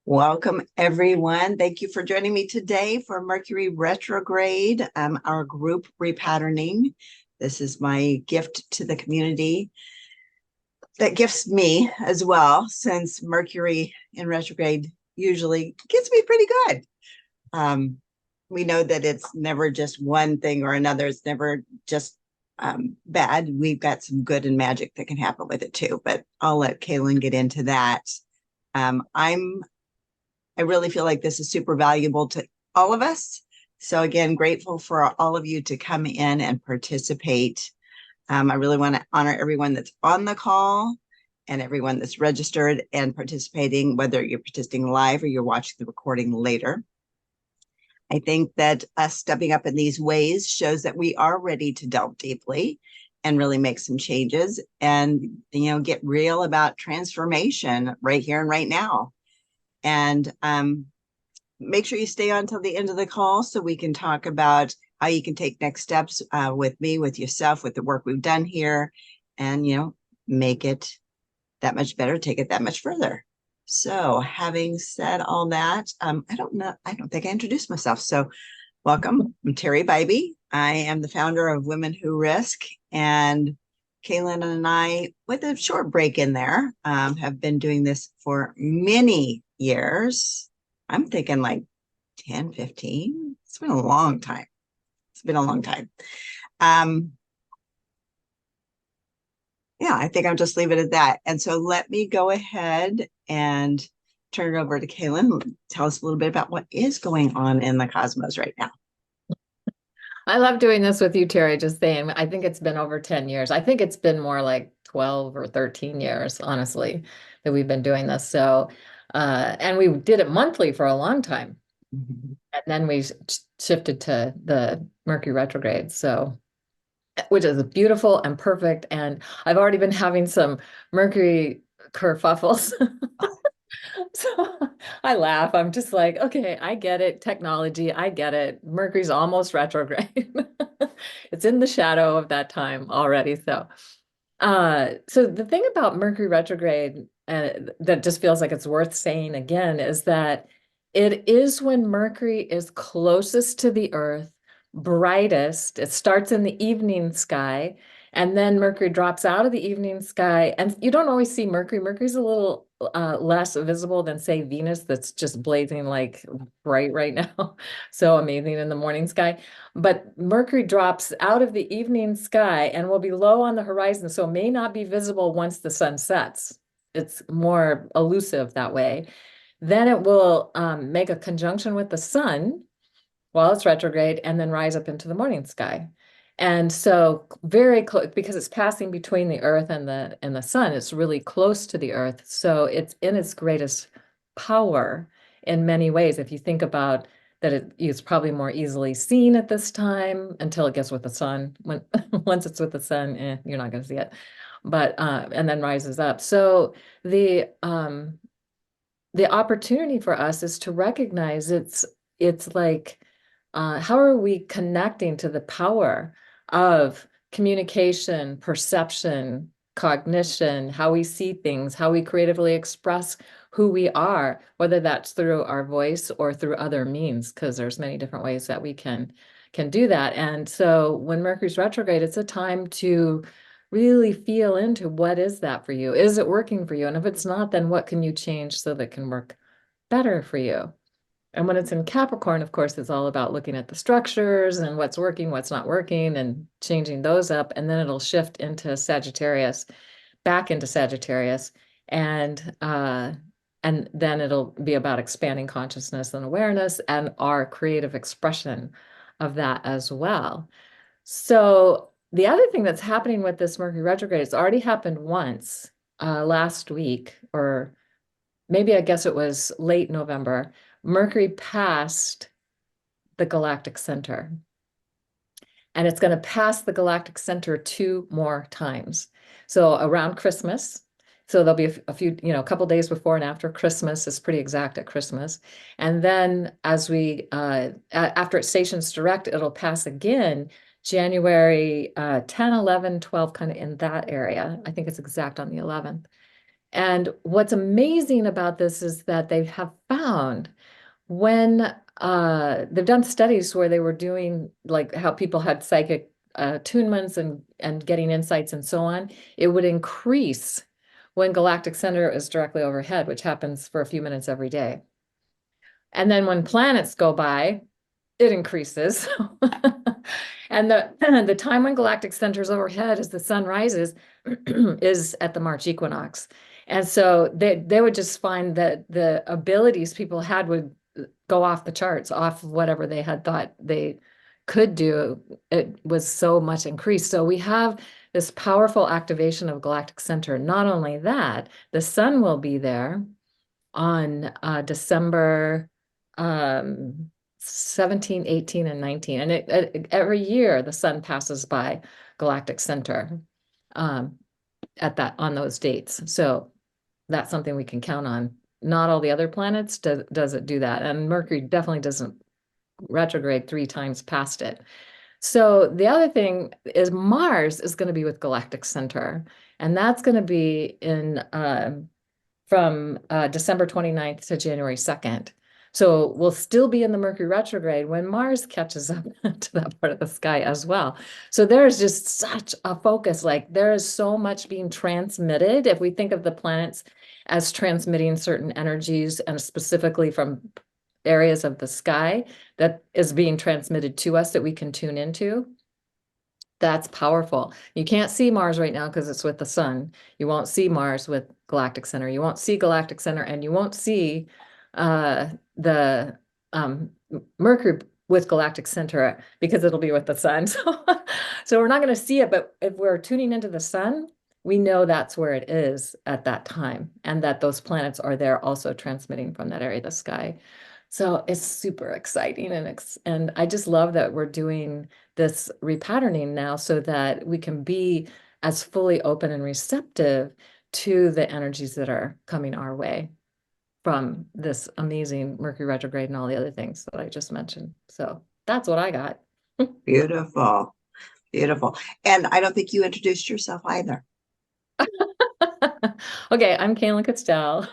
Welcome, everyone. Thank you for joining me today for Mercury Retrograde, our group repatterning. This is my gift to the community that gifts me as well, since Mercury in retrograde usually gets me pretty good. We know that it's never just one thing or another. It's never just bad. We've got some good and magic that can happen with it too, but I'll let Cayelin get into that. I really feel like this is super valuable to all of us. So again, grateful for all of you to come in and participate. I really want to honor everyone that's on the call and everyone that's registered and participating, whether you're participating live or you're watching the recording later. I think that us stepping up in these ways shows that we are ready to delve deeply and really make some changes and, get real about transformation right here and right now. And make sure you stay on till the end of the call so we can talk about how you can take next steps with me, with yourself, with the work we've done here, and, make it that much better, take it that much further. So having said all that, I don't think I introduced myself. So welcome, I'm Teri Bybee. I am the founder of Women Who Risk, and Cayelin and I, with a short break in there, have been doing this for many years. I'm thinking like 10, 15. It's been a long time. Yeah, I think I'll just leave it at that. And so let me go ahead and turn it over to Cayelin. Tell us a little bit about what is going on in the cosmos right now. I love doing this with you, Teri. Just saying, I think it's been over 10 years. I think it's been more like 12 or 13 years, honestly, that we've been doing this. So, and we did it monthly for a long time. Mhm. And then we shifted to the Mercury retrograde. So, which is beautiful and perfect. And I've already been having some Mercury kerfuffles. So I laugh. I'm just like, okay, I get it. Technology, I get it. Mercury's almost retrograde. It's in the shadow of that time already. So the thing about Mercury retrograde that just feels like it's worth saying again is that it is when Mercury is closest to the Earth, brightest. It starts in the evening sky, and then Mercury drops out of the evening sky. And you don't always see Mercury. Mercury's a little less visible than, say, Venus, that's just blazing like bright right now. So amazing in the morning sky. But Mercury drops out of the evening sky and will be low on the horizon, so it may not be visible once the sun sets. It's more elusive that way. Then it will make a conjunction with the sun while it's retrograde and then rise up into the morning sky. And so very close, because it's passing between the Earth and the sun, it's really close to the Earth. So it's in its greatest power in many ways. If you think about that, it's probably more easily seen at this time until it gets with the sun. When once it's with the sun, you're not going to see it. But and then rises up. So the opportunity for us is to recognize it's like how are we connecting to the power of communication, perception, cognition, how we see things, how we creatively express who we are, whether that's through our voice or through other means, because there's many different ways that we can do that. And so when Mercury's retrograde, it's a time to really feel into what is that for you? Is it working for you? And if it's not, then what can you change so that it can work better for you? And when it's in Capricorn, of course, it's all about looking at the structures and what's working, what's not working, and changing those up. And then it'll shift into Sagittarius, back into Sagittarius, and then it'll be about expanding consciousness and awareness and our creative expression of that as well. So the other thing that's happening with this Mercury retrograde, it's already happened once last week, or maybe I guess it was late November. Mercury passed the galactic center, and it's going to pass the galactic center 2 more times. So around Christmas. So there'll be a few, a couple days before and after Christmas. Is pretty exact at Christmas. And then as after it stations direct, it'll pass again January 10, 11, 12, kind of in that area. I think it's exact on the 11th. And what's amazing about this is that they have found when they've done studies where they were doing like how people had psychic attunements and getting insights and so on, it would increase when galactic center is directly overhead, which happens for a few minutes every day. And then when planets go by, it increases. And the time when galactic center is overhead as the sun rises is at the March equinox. And so they would just find that the abilities people had would go off the charts, off whatever they had thought they could do. It was so much increased. So we have this powerful activation of galactic center. Not only that, the sun will be there on December 17, 18, and 19. And every year the sun passes by galactic center on those dates. So that's something we can count on. Not all the other planets does it do that. And Mercury definitely doesn't retrograde 3 times past it. So the other thing is Mars is going to be with galactic center. And that's going to be in from December 29th to January 2nd. So we'll still be in the Mercury retrograde when Mars catches up to that part of the sky as well. So there's just such a focus, like there is so much being transmitted. If we think of the planets as transmitting certain energies and specifically from areas of the sky that is being transmitted to us that we can tune into. That's powerful. You can't see Mars right now because it's with the sun. You won't see Mars with galactic center. You won't see galactic center, and you won't see the Mercury with galactic center because it'll be with the sun. So we're not going to see it, but if we're tuning into the sun, we know that's where it is at that time, and that those planets are there also transmitting from that area of the sky. So it's super exciting, and I just love that we're doing this repatterning now so that we can be as fully open and receptive to the energies that are coming our way from this amazing Mercury retrograde and all the other things that I just mentioned. So that's what I got. Beautiful. Beautiful. And I don't think you introduced yourself either. Okay, I'm Cayelin Castell.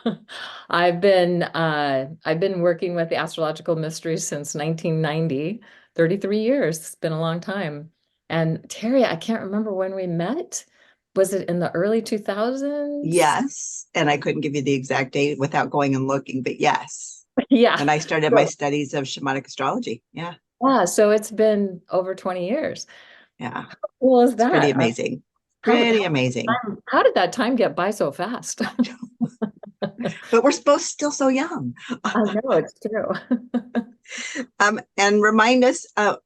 I've been working with the astrological mysteries since 1990, 33 years. It's been a long time. And Teri, I can't remember when we met. Was it in the early 2000s? Yes. And I couldn't give you the exact date without going and looking, but yes. Yeah. And I started my studies of shamanic astrology. Yeah. Yeah, so it's been over 20 years. Yeah. How cool is It's pretty that? amazing. How, Pretty amazing. how did that time get by so fast? But we're supposed still so young. I know it's true. And remind us, I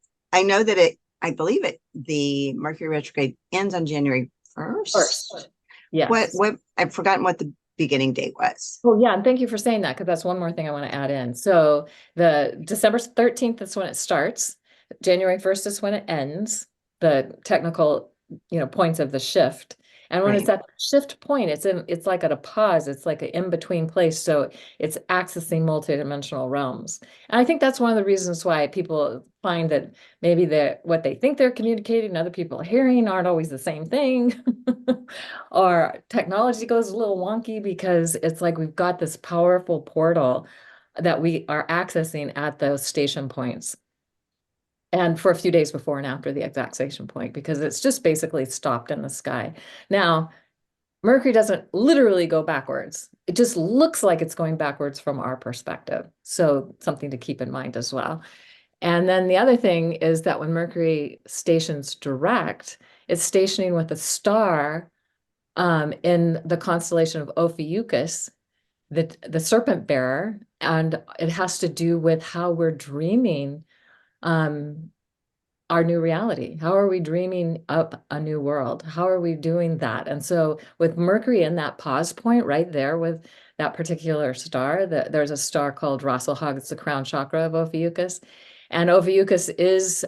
know that I believe the Mercury retrograde ends on January 1st. First. Yes. What, I've forgotten what the beginning date was. Oh, yeah. And thank you for saying that, because that's one more thing I want to add in. So the December 13th is when it starts. January 1st is when it ends, the technical, points of the shift. And when it's Right. at the shift point, it's like at a pause, it's like an in-between place. So it's accessing multidimensional realms. And I think that's one of the reasons why people find that maybe what they think they're communicating, other people are hearing aren't always the same thing. Or technology goes a little wonky because it's like we've got this powerful portal that we are accessing at those station points. And for a few days before and after the exact station point, because it's just basically stopped in the sky. Now, Mercury doesn't literally go backwards. It just looks like it's going backwards from our perspective. So something to keep in mind as well. And then the other thing is that when Mercury stations direct, it's stationing with a star in the constellation of Ophiuchus, the serpent bearer, and it has to do with how we're dreaming our new reality. How are we dreaming up a new world? How are we doing that? And so with Mercury in that pause point right there with that particular star, there's a star called Rasselhag, it's the crown chakra of Ophiuchus. And Ophiuchus is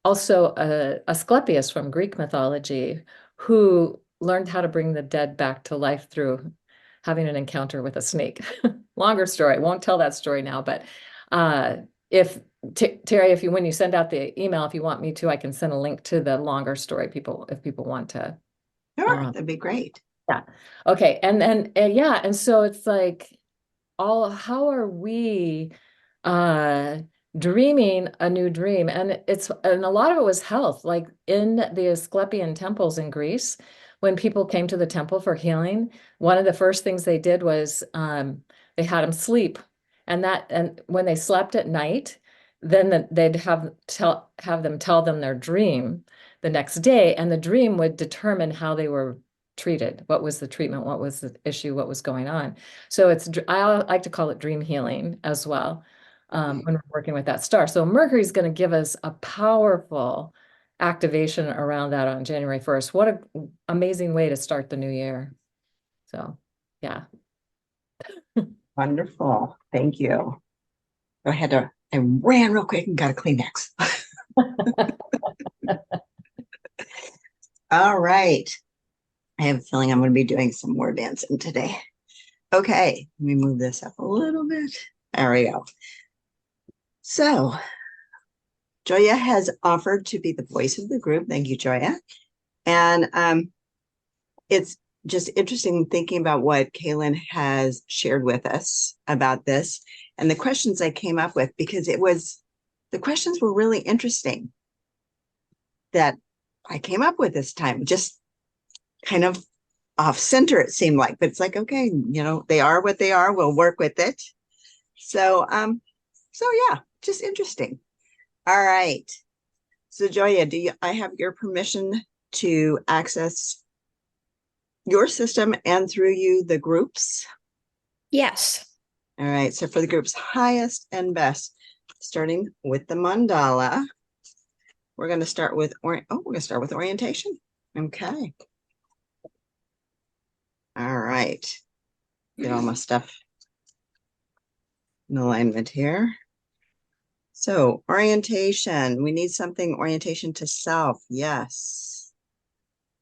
also Asclepius from Greek mythology, who learned how to bring the dead back to life through having an encounter with a snake. Longer story, won't tell that story now, but if Teri, when you send out the email, if you want me to, I can send a link to the longer story if people want to. Sure, that'd be great. Yeah. Okay. And then, yeah. And so it's like, how are we uh dreaming a new dream? And a lot of it was health, like in the Asclepian temples in Greece, when people came to the temple for healing, one of the first things they did was they had them sleep. And when they slept at night, then they'd have them tell them their dream the next day, and the dream would determine how they were treated. What was the treatment? What was the issue? What was going on? So I like to call it dream healing as well, when we're working with that star. So Mercury is going to give us a powerful activation around that on January 1st. What an amazing way to start the new year. So, yeah. Wonderful. Thank you. I ran real quick and got a Kleenex. All right. I have a feeling I'm going to be doing some more dancing today. Okay, let me move this up a little bit. There we go. So, Joya has offered to be the voice of the group. Thank you, Joya. And it's just interesting thinking about what Cayelin has shared with us about this and the questions I came up with, because the questions were really interesting that I came up with this time, just kind of off center, it seemed like, but it's like, okay, they are what they are. We'll work with it. So, yeah, just interesting. All right. So Joya, I have your permission to access your system and through you, the groups? Yes. All right. So for the group's highest and best, starting with the mandala, we're going to start with orientation. Okay. All right. Get all my stuff in alignment here. So orientation, we need something orientation to self. Yes.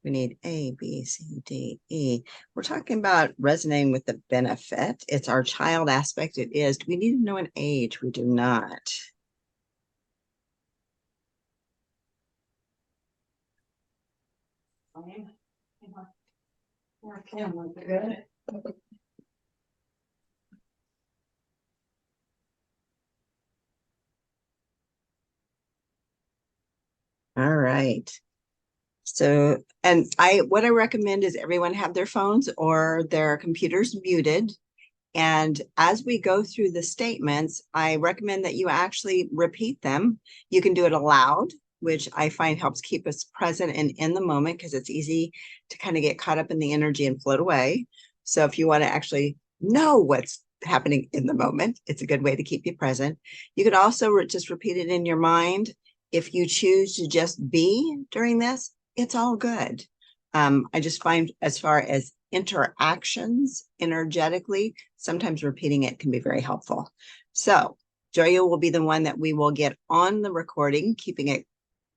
We need A, B, C, D, E. We're talking about resonating with the benefit. It's our child aspect. It is. Do we need to know an age? We do not. All right. So, and what I recommend is everyone have their phones or their computers muted. And as we go through the statements, I recommend that you actually repeat them. You can do it aloud, which I find helps keep us present and in the moment, because it's easy to kind of get caught up in the energy and float away. So if you want to actually know what's happening in the moment, it's a good way to keep you present. You could also just repeat it in your mind. If you choose to just be during this, it's all good. I just find, as far as interactions energetically, sometimes repeating it can be very helpful. So Joya will be the one that we will get on the recording, keeping it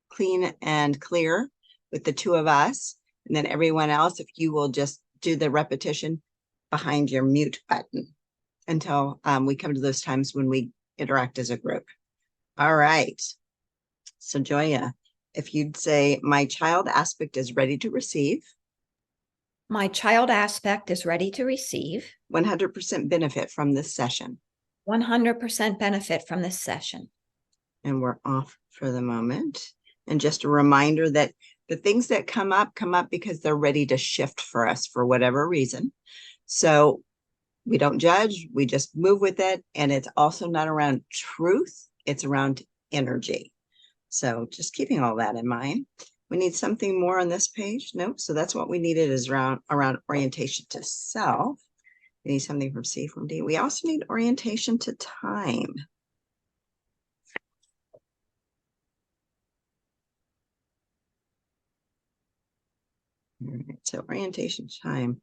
clean and clear with the two of us. And then everyone else, if you will just do the repetition behind your mute button until we come to those times when we interact as a group. All right. So Joya, if you'd say, my child aspect is ready to receive. My child aspect is ready to receive. 100% benefit from this session. 100% benefit from this session. And we're off for the moment. And just a reminder that the things that come up because they're ready to shift for us for whatever reason. So we don't judge, we just move with it. And it's also not around truth, it's around energy. So just keeping all that in mind. We need something more on this page. Nope. So that's what we needed, is around orientation to self. We need something from C, from D. We also need orientation to time. All right, so orientation to time.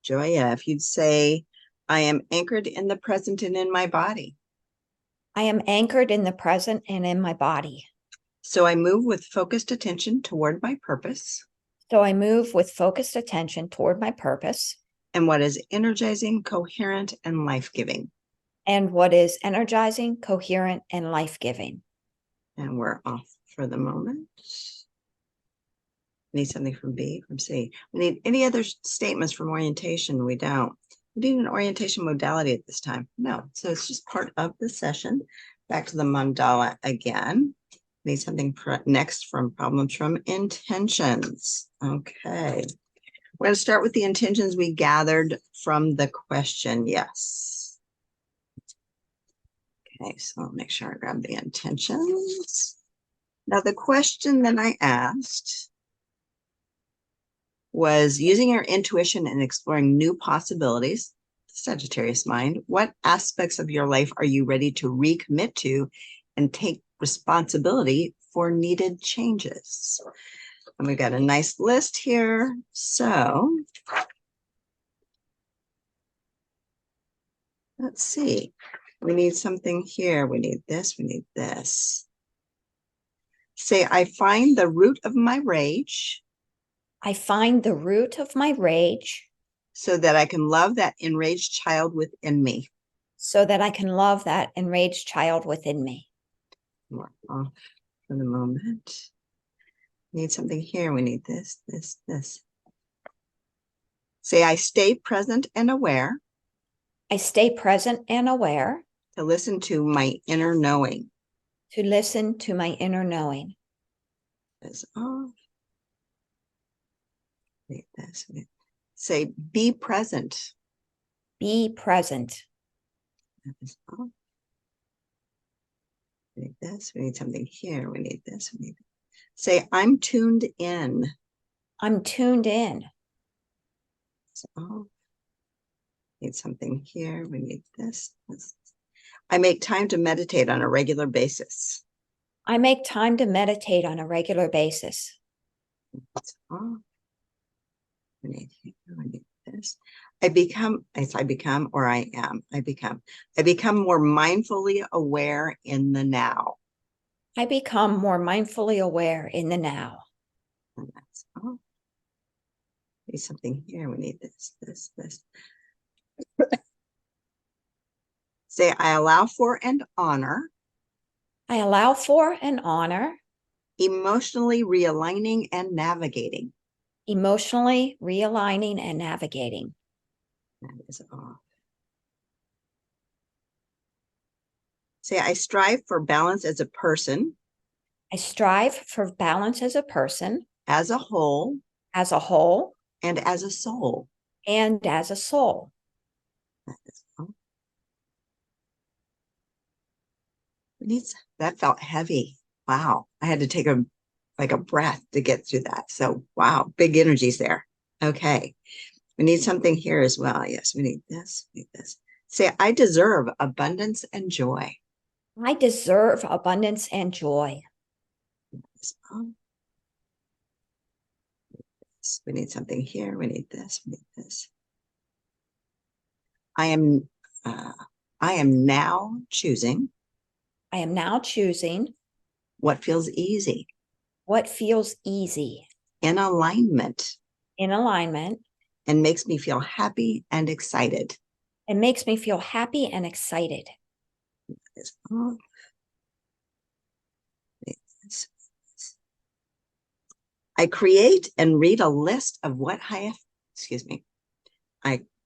Joya, if you'd say, I am anchored in the present and in my body. I am anchored in the present and in my body. So I move with focused attention toward my purpose. So I move with focused attention toward my purpose. And what is energizing, coherent, and life-giving. And what is energizing, coherent, and life-giving. And we're off for the moment. Need something from B, from C. We need any other statements from orientation? We don't. We need an orientation modality at this time. No. So it's just part of the session. Back to the mandala again. Need something next from problems from intentions. Okay. We're going to start with the intentions we gathered from the question. Yes. Okay, so I'll make sure I grab the intentions. Now, the question that I asked was using your intuition and exploring new possibilities, Sagittarius mind. What aspects of your life are you ready to recommit to and take responsibility for needed changes? And we've got a nice list here. So let's see. We need something here. We need this. We need this. Say, I find the root of my rage. I find the root of my rage So that I can love that enraged child within me. so that I can love that enraged child within me. We're off for the moment. Need something here. We need this, this, this. Say, I stay present and aware. I stay present and aware To listen to my inner knowing. to listen to my inner knowing. This off. Need this. Say, be present. Be present. That is off. We need this. We need something here. We need this. We need. Say, I'm tuned in. I'm tuned in. So need something here. We need this, this. I make time to meditate on a regular basis. I make time to meditate on a regular basis. So we need here. We need this. I become or I am. I become more mindfully aware in the now. I become more mindfully aware in the now. And that's all. Need something here. We need this, this, this. Say, I allow for and honor. I allow for and honor. Emotionally realigning and navigating. Emotionally realigning and navigating. That is off. Say, I strive for balance as a person. I strive for balance as a person, As a whole. as a whole, And as a soul. and as a soul. That is off. That felt heavy. Wow. I had to take a breath to get through that. So wow, big energies there. Okay. We need something here as well. Yes, we need this. We need this. Say, I deserve abundance and joy. I deserve abundance and joy. We need something here. We need this. We need this. I am now choosing. I am now choosing What feels easy. what feels easy, In alignment. in alignment, And makes me feel happy and excited. and makes me feel happy and excited. This off. I create and read a list of what I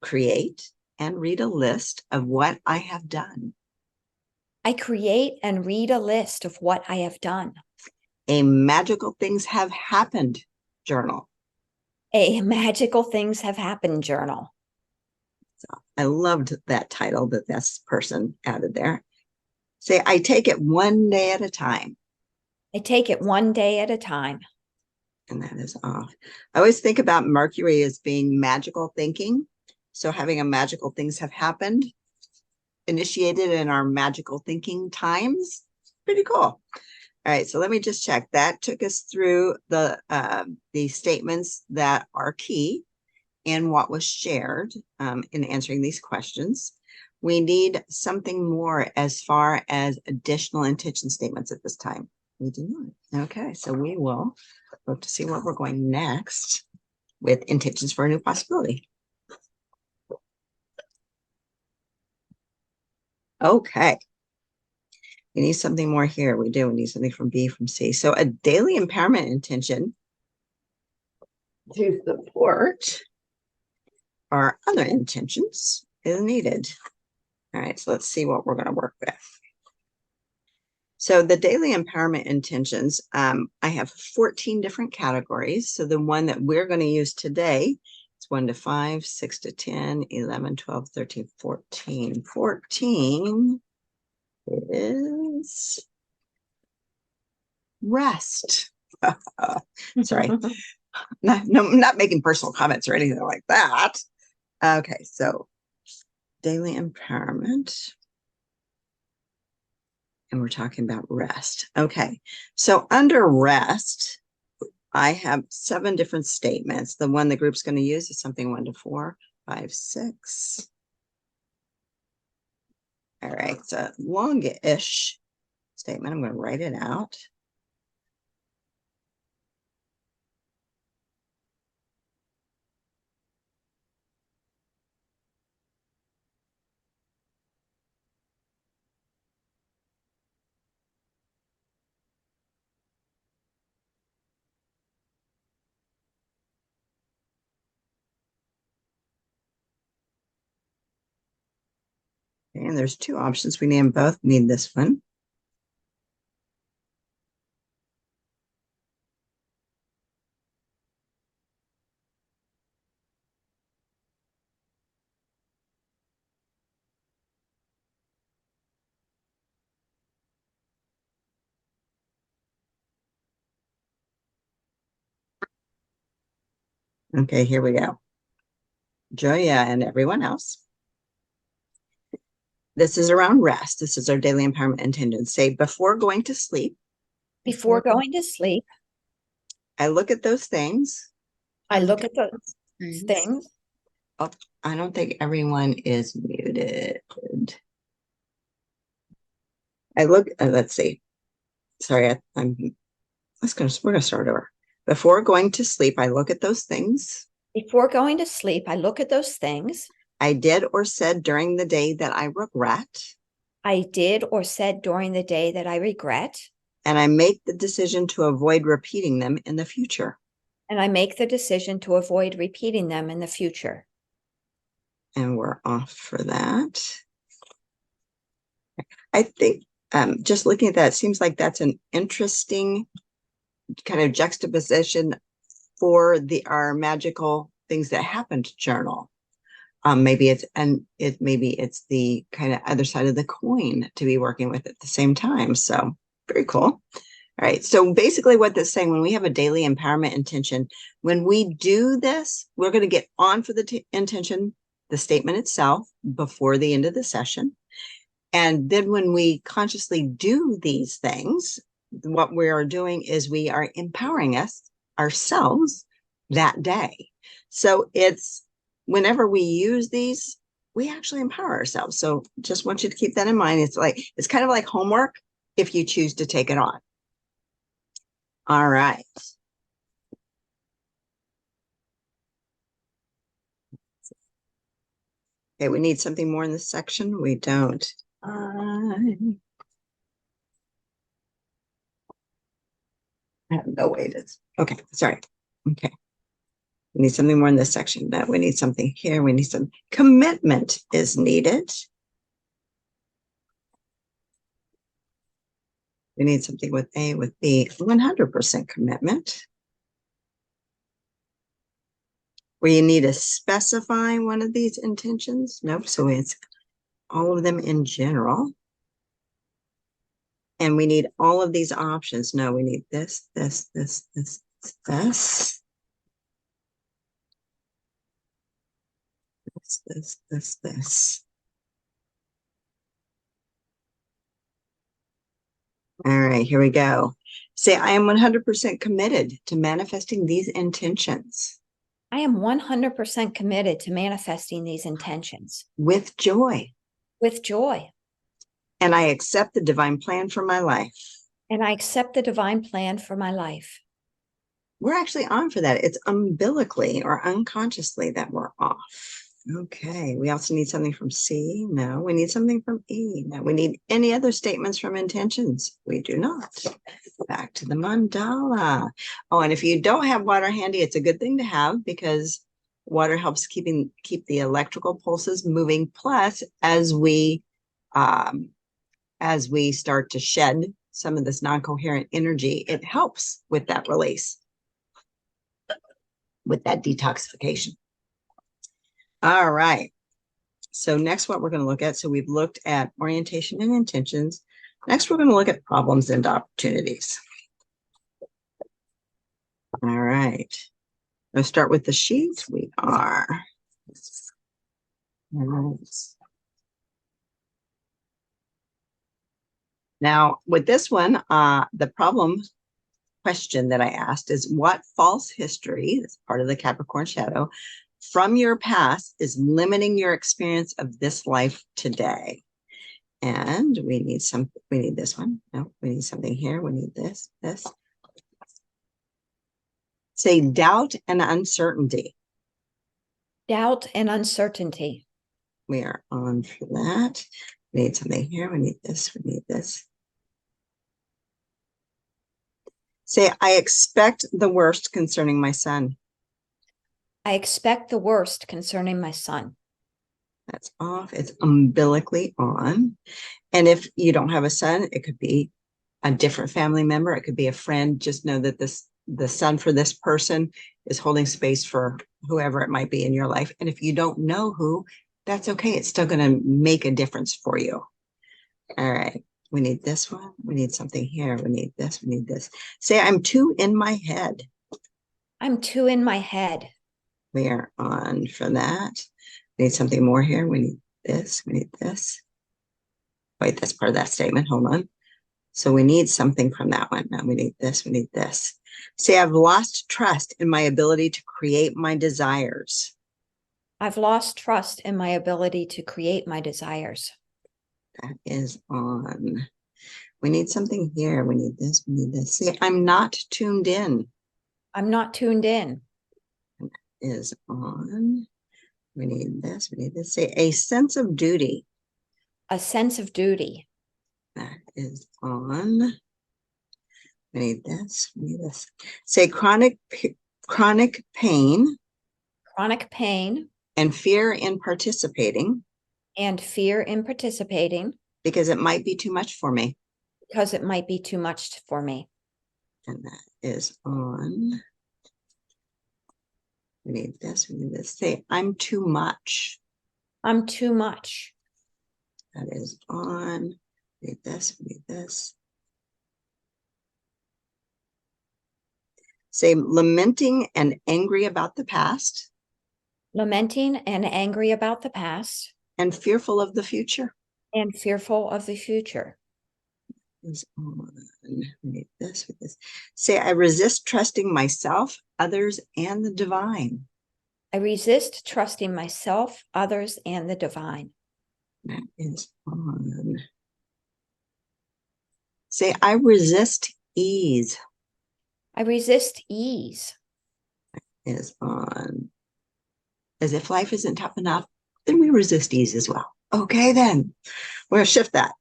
create and read a list of what I have done. I create and read a list of what I have done. A magical things have happened journal. A magical things have happened journal. So I loved that title that this person added there. Say, I take it one day at a time. I take it one day at a time. And that is off. I always think about Mercury as being magical thinking. So having a magical things have happened, initiated in our magical thinking times. Pretty cool. All right, so let me just check. That took us through the statements that are key in what was shared in answering these questions. We need something more as far as additional intention statements at this time. We do not. Okay, so we will look to see where we're going next with intentions for a new possibility. Okay. We need something more here. We do. We need something from B, from C. So a daily empowerment intention to support our other intentions is needed. All right, so let's see what we're going to work with. So the daily empowerment intentions, I have 14 different categories. So the one that we're going to use today is 1 to 5, 6 to 10, 11, 12, 13, 14. 14 is rest. Sorry, not making personal comments or anything like that. Okay, so daily empowerment. And we're talking about rest. Okay, so under rest, I have 7 different statements. The one the group's going to use is something 1 to 4, 5, 6. All right, it's a longish statement. I'm going to write it out. And there's 2 options. We need both. Need this one. Okay, here we go. Joya and everyone else. This is around rest. This is our daily empowerment intention. Say, before going to sleep. Before going to sleep, I look at those things. I look at those things. Oh, I don't think everyone is muted. I look, let's see. Sorry, we're gonna start over. Before going to sleep, I look at those things Before going to sleep, I look at those things I did or said during the day that I regret, I did or said during the day that I regret, and I make the decision to avoid repeating them in the future. and I make the decision to avoid repeating them in the future. And we're off for that. I think just looking at that, it seems like that's an interesting kind of juxtaposition for our magical things that happen to journal. Maybe it's the kind of other side of the coin to be working with at the same time. So very cool. All right. So basically what that's saying, when we have a daily empowerment intention, when we do this, we're going to get on for the intention, the statement itself, before the end of the session. And then when we consciously do these things, what we are doing is we are empowering ourselves that day. So it's whenever we use these, we actually empower ourselves. So just want you to keep that in mind. It's kind of like homework if you choose to take it on. All right. Okay, we need something more in this section. We don't. I have no way to. Okay, sorry. Okay. We need something more in this section. That we need something here. We need some commitment is needed. We need something with A, with B, 100% commitment. Where you need to specify one of these intentions. Nope. So it's all of them in general. And we need all of these options. No, we need this, this, this, this, this. This. All right, here we go. Say, I am 100% committed to manifesting these intentions. I am 100% committed to manifesting these intentions with joy. With joy. And I accept the divine plan for my life. And I accept the divine plan for my life. We're actually on for that. It's umbilically or unconsciously that we're off. Okay, we also need something from C. No, we need something from E. No, we need any other statements from intentions. We do not. back to the mandala. Oh, and if you don't have water handy, it's a good thing to have because water helps keep the electrical pulses moving. Plus, as we start to shed some of this non-coherent energy, it helps with that release, with that detoxification. All right. So next, what we're going to look at, so we've looked at orientation and intentions. Next, we're going to look at problems and opportunities. All right. Let's start with the sheets. We are. All right. Now, with this one, the problem question that I asked is, what false history, that's part of the Capricorn shadow, from your past is limiting your experience of this life today? And we need this one. No, we need something here. We need this. Say doubt and uncertainty. Doubt and uncertainty. We are on for that. We need something here. We need this. We need this. Say, I expect the worst concerning my son. I expect the worst concerning my son. That's off. It's umbilically on. And if you don't have a son, it could be a different family member. It could be a friend. Just know that the son for this person is holding space for whoever it might be in your life. And if you don't know who, that's okay. It's still going to make a difference for you. All right. We need this one. We need something here. We need this. We need this. Say, I'm too in my head. I'm too in my head. We are on for that. We need something more here. We need this. We need this. Wait, that's part of that statement. Hold on. So we need something from that one. Now we need this. We need this. Say, I've lost trust in my ability to create my desires. I've lost trust in my ability to create my desires. That is on. We need something here. We need this. We need this. See, I'm not tuned in. I'm not tuned in. That is on. We need this. We need this. Say, a sense of duty. A sense of duty. That is on. We need this. We need this. Say, chronic pain. Chronic pain. And fear in participating. And fear in participating. Because it might be too much for me. Because it might be too much for me. And that is on. We need this. We need this. Say, I'm too much. I'm too much. That is on. We need this. We need this. Say, lamenting and angry about the past. Lamenting and angry about the past. And fearful of the future. And fearful of the future. Is on. We need this with this. Say, I resist trusting myself, others, and the divine. I resist trusting myself, others, and the divine. That is on. Say, I resist ease. I resist ease. Is on. As if life isn't tough enough, then we resist ease as well. Okay, then we're going to shift that.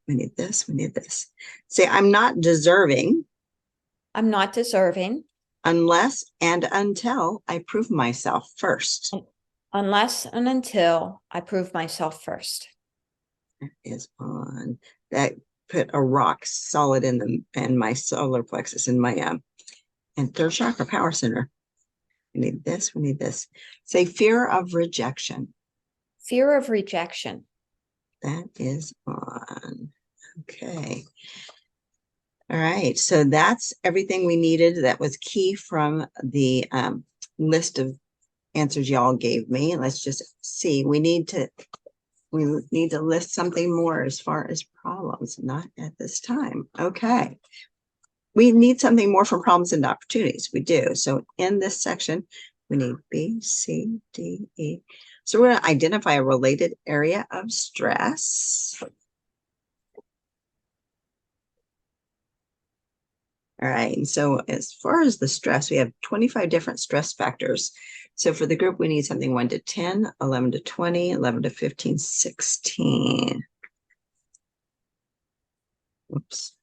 We need this. We need this. Say, I'm not deserving. I'm not deserving. Unless and until I prove myself first. Unless and until I prove myself first. That is on. That put a rock solid in my solar plexus in my and third chakra power center. We need this. We need this. Say, fear of rejection. Fear of rejection. That is on. Okay. All right. So that's everything we needed. That was key from the list of answers y'all gave me. Let's just see. We need to list something more as far as problems. Not at this time. Okay. We need something more from problems and opportunities. We do. So in this section, we need B, C, D, E. So we're going to identify a related area of stress. All right. And so as far as the stress, we have 25 different stress factors. So for the group, we need something 1 to 10, 11 to 20, 11 to 15, 16. Oops.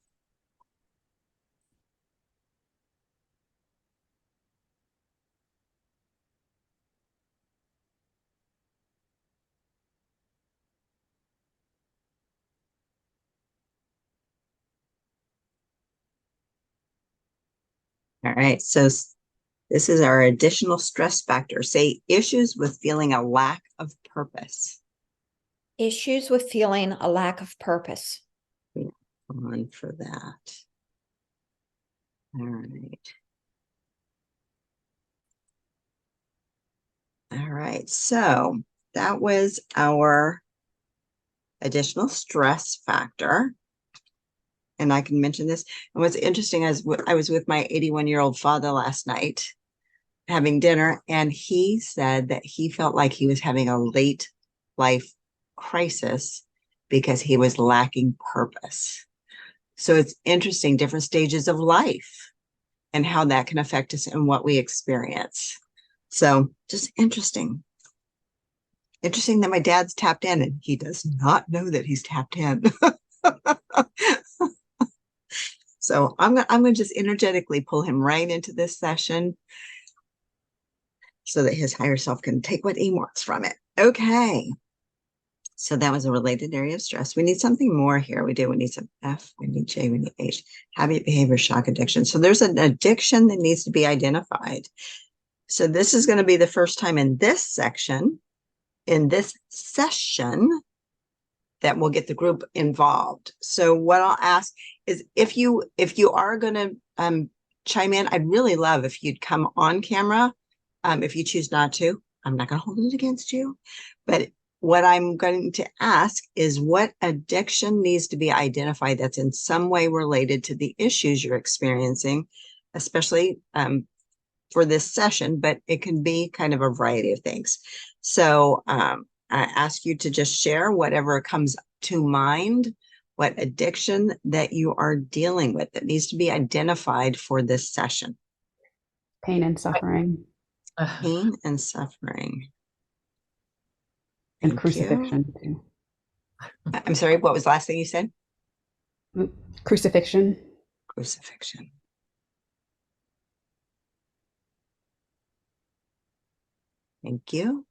All right. So this is our additional stress factor. Say issues with feeling a lack of purpose. Issues with feeling a lack of purpose. On for that. All right. All right. So that was our additional stress factor. And I can mention this. And what's interesting is I was with my 81-year-old father last night having dinner, and he said that he felt like he was having a late life crisis because he was lacking purpose. So it's interesting, different stages of life and how that can affect us and what we experience. So just interesting. Interesting that my dad's tapped in and he does not know that he's tapped in. So I'm going to just energetically pull him right into this session so that his higher self can take what he wants from it. Okay. So that was a related area of stress. We need something more here. We do. We need some F, we need J, we need H. Habit, behavior, shock, addiction. So there's an addiction that needs to be identified. So this is going to be the first time in this section, in this session, that we'll get the group involved. So what I'll ask is if you are going to chime in, I'd really love if you'd come on camera. If you choose not to, I'm not going to hold it against you. But what I'm going to ask is what addiction needs to be identified that's in some way related to the issues you're experiencing, especially for this session, but it can be kind of a variety of things. So I ask you to just share whatever comes to mind, what addiction that you are dealing with that needs to be identified for this session. Pain and suffering. Pain and suffering. And Thank crucifixion too. I'm sorry, what was the last thing you said? Crucifixion. Crucifixion. Thank you.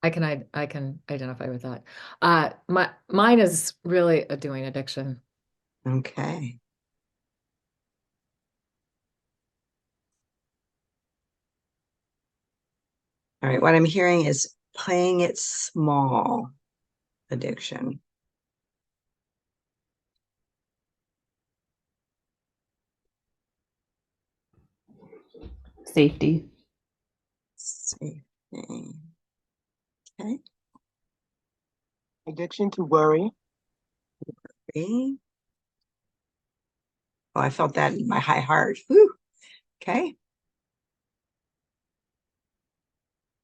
I can identify with that. Mine is really a doing addiction. Okay. All right, what I'm hearing is playing it small addiction. Safety. Safety. Okay. Addiction to worry. Oh, I felt that in my high heart. Whew. Okay.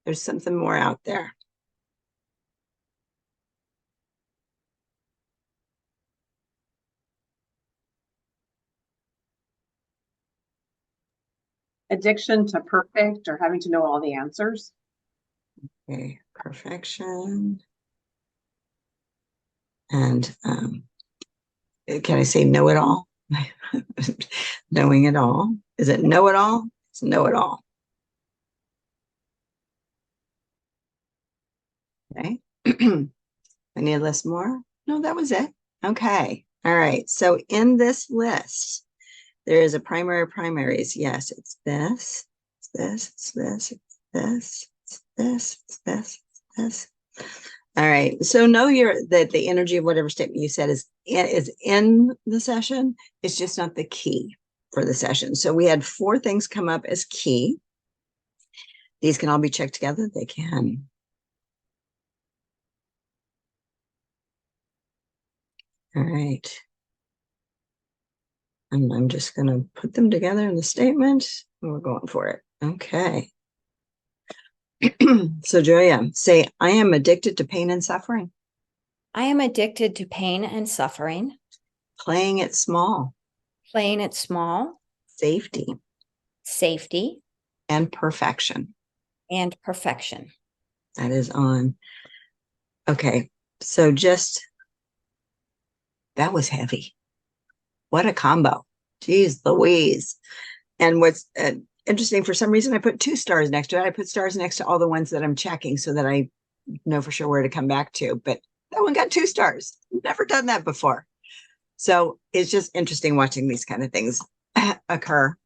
There's something more out there. Addiction to perfect or having to know all the answers. Okay, perfection. And can I say know it all? Knowing it all. Is it know it all? It's know it all. Okay. I need a list more. No, that was it. Okay. All right. So in this list, there is a primaries. Yes, it's this, it's this, it's this, it's this, it's this, it's this, it's this. All right. So know that the energy of whatever statement you said is in the session. It's just not the key for the session. So we had 4 things come up as key. These can all be checked together. They can. All right. And I'm just going to put them together in the statement and we're going for it. Okay. So Julia, say, I am addicted to pain and suffering. I am addicted to pain and suffering. Playing it small. Playing it small. Safety. Safety. And perfection. And perfection. That is on. Okay. So that was heavy. What a combo. Geez Louise. And what's interesting, for some reason, I put 2 stars next to it. I put stars next to all the ones that I'm checking so that I know for sure where to come back to. But that one got 2 stars. Never done that before. So it's just interesting watching these kind of things occur.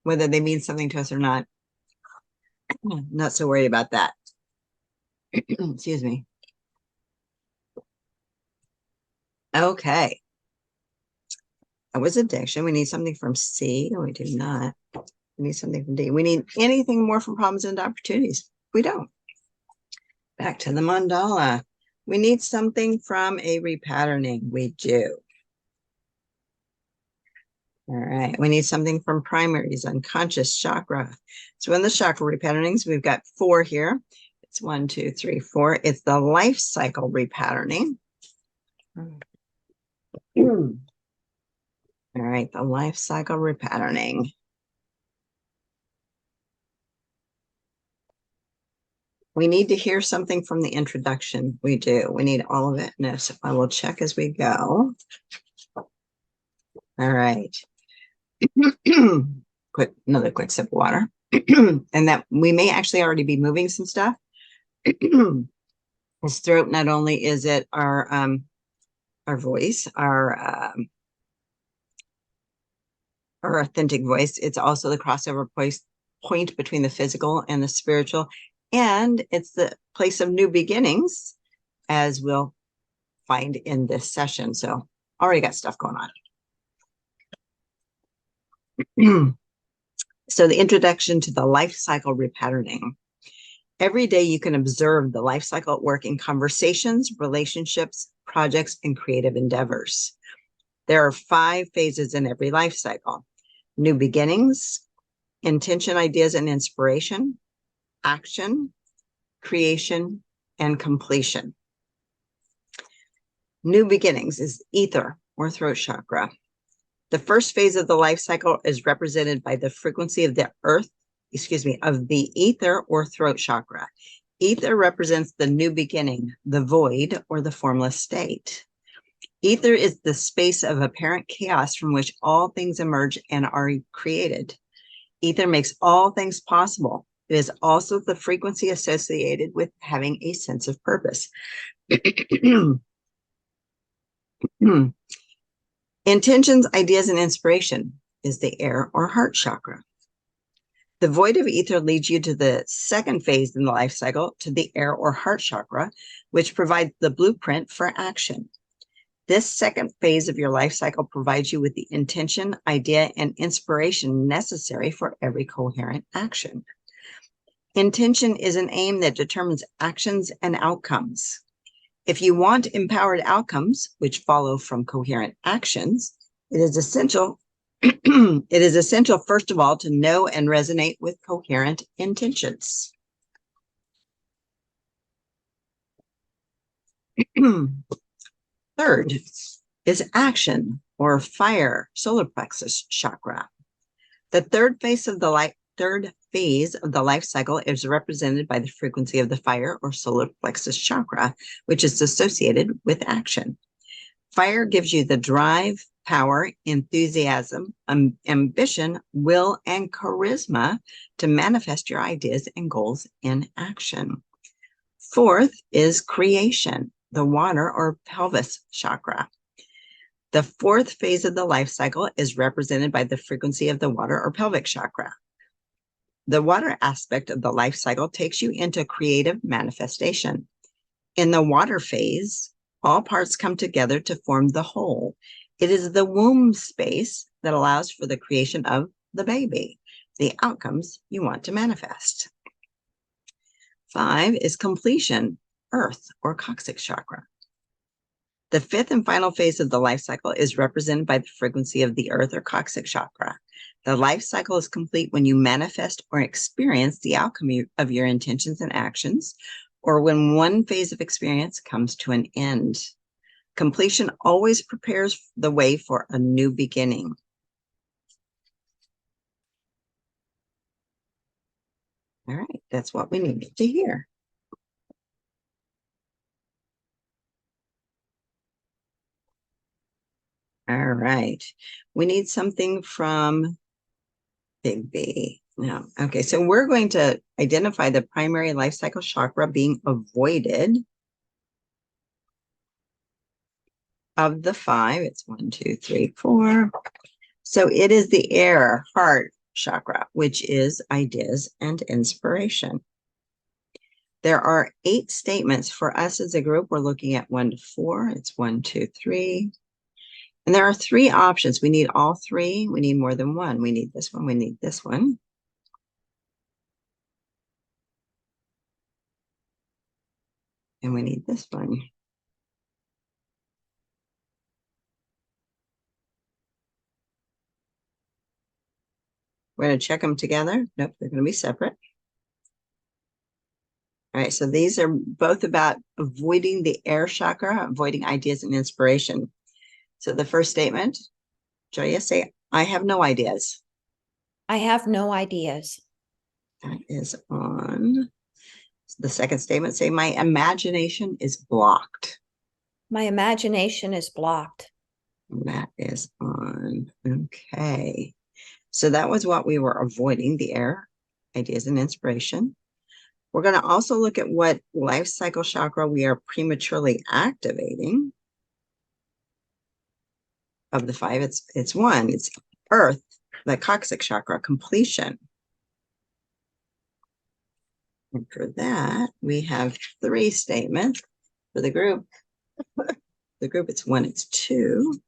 whether they mean something to us or not. Not so worried about that. Excuse me. Okay. That was addiction. We need something from C. No, we do not. We need something from D. We need anything more from problems and opportunities. We don't. Back to the mandala. We need something from a repatterning. We do. All right. We need something from primaries, unconscious chakra. So in the chakra repatternings, we've got 4 here. It's 1, 2, 3, 4. It's the life cycle repatterning. All right. The life cycle repatterning. We need to hear something from the introduction. We do. We need all of it. No, so I will check as we go. All right. Another quick sip of water. And that we may actually already be moving some stuff. His throat, not only is it our voice, our authentic voice, it's also the crossover point between the physical and the spiritual. And it's the place of new beginnings, as we'll find in this session. So already got stuff going on. So the introduction to the life cycle repatterning. Every day you can observe the life cycle at work in conversations, relationships, projects, and creative endeavors. There are 5 phases in every life cycle: new beginnings, intention, ideas, and inspiration, action, creation, and completion. New beginnings is ether or throat chakra. The first phase of the life cycle is represented by the frequency of the of the ether or throat chakra. Ether represents the new beginning, the void, or the formless state. Ether is the space of apparent chaos from which all things emerge and are created. Ether makes all things possible. It is also the frequency associated with having a sense of purpose. Intentions, ideas, and inspiration is the air or heart chakra. The void of ether leads you to the second phase in the life cycle, to the air or heart chakra, which provides the blueprint for action. This second phase of your life cycle provides you with the intention, idea, and inspiration necessary for every coherent action. Intention is an aim that determines actions and outcomes. If you want empowered outcomes, which follow from coherent actions, it is essential first of all, to know and resonate with coherent intentions. Third is action or fire, solar plexus chakra. The third phase of the life cycle is represented by the frequency of the fire or solar plexus chakra, which is associated with action. Fire gives you the drive, power, enthusiasm, ambition, will, and charisma to manifest your ideas and goals in action. Fourth is creation, the water or pelvis chakra. The fourth phase of the life cycle is represented by the frequency of the water or pelvic chakra. The water aspect of the life cycle takes you into creative manifestation. In the water phase, all parts come together to form the whole. It is the womb space that allows for the creation of the baby, the outcomes you want to manifest. 5 is completion, earth or coccyx chakra. The fifth and final phase of the life cycle is represented by the frequency of the earth or coccyx chakra. The life cycle is complete when you manifest or experience the outcome of your intentions and actions, or when one phase of experience comes to an end. Completion always prepares the way for a new beginning. All right, that's what we needed to hear. All right, we need something from Bybee. No, okay, so we're going to identify the primary life cycle chakra being avoided of the 5. It's 1, 2, 3, 4. So it is the air, heart chakra, which is ideas and inspiration. There are 8 statements for us as a group. We're looking at 1 to 4. It's 1, 2, 3. And there are 3 options. We need all 3. We need more than one. We need this one. We need this one. And we need this one. We're going to check them together. Nope, they're going to be separate. All right, so these are both about avoiding the air chakra, avoiding ideas and inspiration. So the first statement, Joya, say, I have no ideas. I have no ideas. That is on. The second statement, say, my imagination is blocked. My imagination is blocked. That is on. Okay. So that was what we were avoiding, the air, ideas and inspiration. We're going to also look at what life cycle chakra we are prematurely activating. Of the 5, it's 1. It's earth, the coccyx chakra, completion. And for that, we have 3 statements for the group. The group, it's 1, it's 2.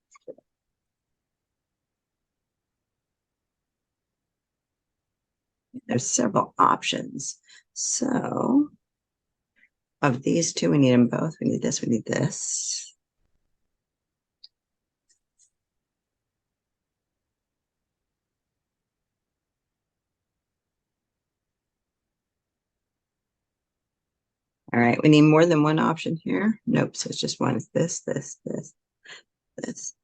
There's several options. So of these 2, we need them both. We need this, we need this. All right, we need more than one option here. Nope, so it's just 1. It's this, this, this, this.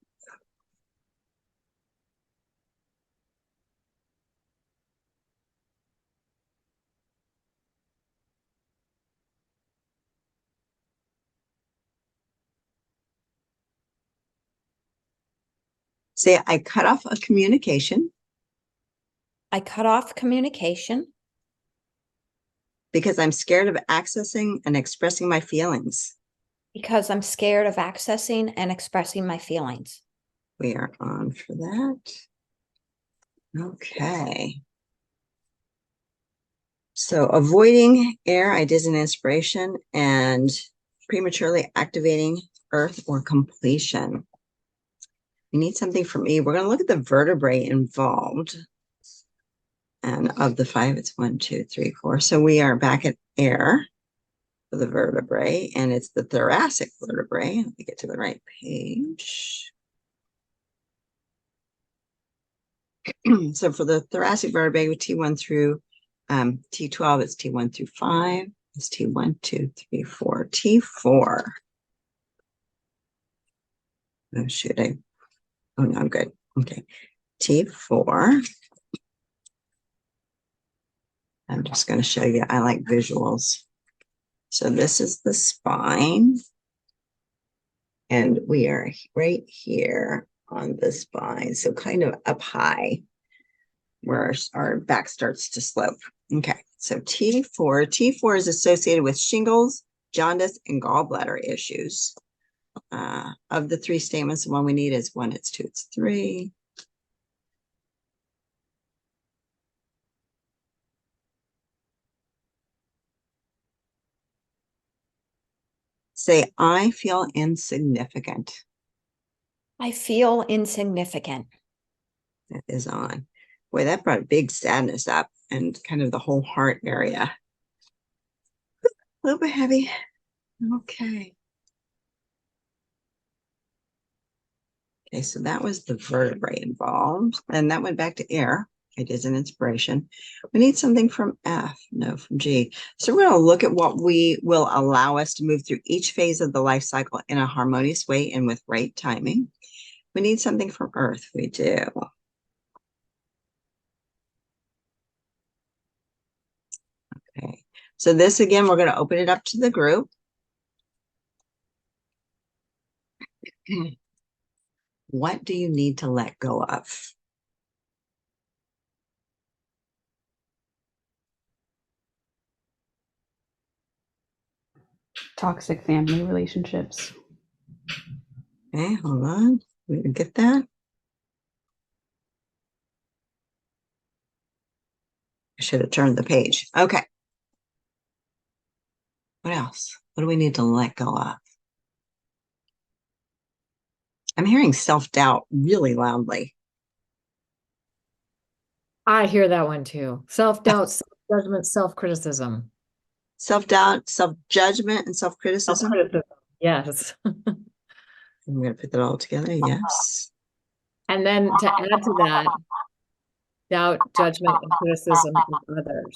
Say, I cut off a communication I cut off communication because I'm scared of accessing and expressing my feelings. because I'm scared of accessing and expressing my feelings. We are on for that. Okay. So avoiding air, ideas and inspiration, and prematurely activating earth or completion. We need something from E. We're going to look at the vertebrae involved. And of the 5, it's 1, 2, 3, 4. So we are back at air for the vertebrae, and it's the thoracic vertebrae. Let me get to the right page. So for the thoracic vertebrae with T1 through T12, it's T1 through 5. It's T1, 2, 3, 4. T4. Oh, shoot. Oh, no, I'm good. Okay. T4. I'm just going to show you. I like visuals. So this is the spine. And we are right here on the spine. So kind of up high where our back starts to slope. Okay. So T4. T4 is associated with shingles, jaundice, and gallbladder issues. Of the 3 statements, the one we need is 1, it's 2, it's 3. Say, I feel insignificant. I feel insignificant. That is on. Boy, that brought big sadness up and kind of the whole heart area. A little bit heavy. Okay. Okay, so that was the vertebrae involved. And that went back to air. It is an inspiration. We need something from F, no, from G. So we're going to look at what we will allow us to move through each phase of the life cycle in a harmonious way and with right timing. We need something from Earth. We do. Okay. So this, again, we're going to open it up to the group. What do you need to let go of? Toxic family relationships. Okay, hold on. We get that. I should have turned the page. Okay. What else? What do we need to let go of? I'm hearing self-doubt really loudly. I hear that one too. Self-doubt, self-judgment, self-criticism. Self-doubt, self-judgment, and self-criticism. Self-criticism. Yes. I'm going to put that all together. Yes. And then to add to that, doubt, judgment, and criticism of others.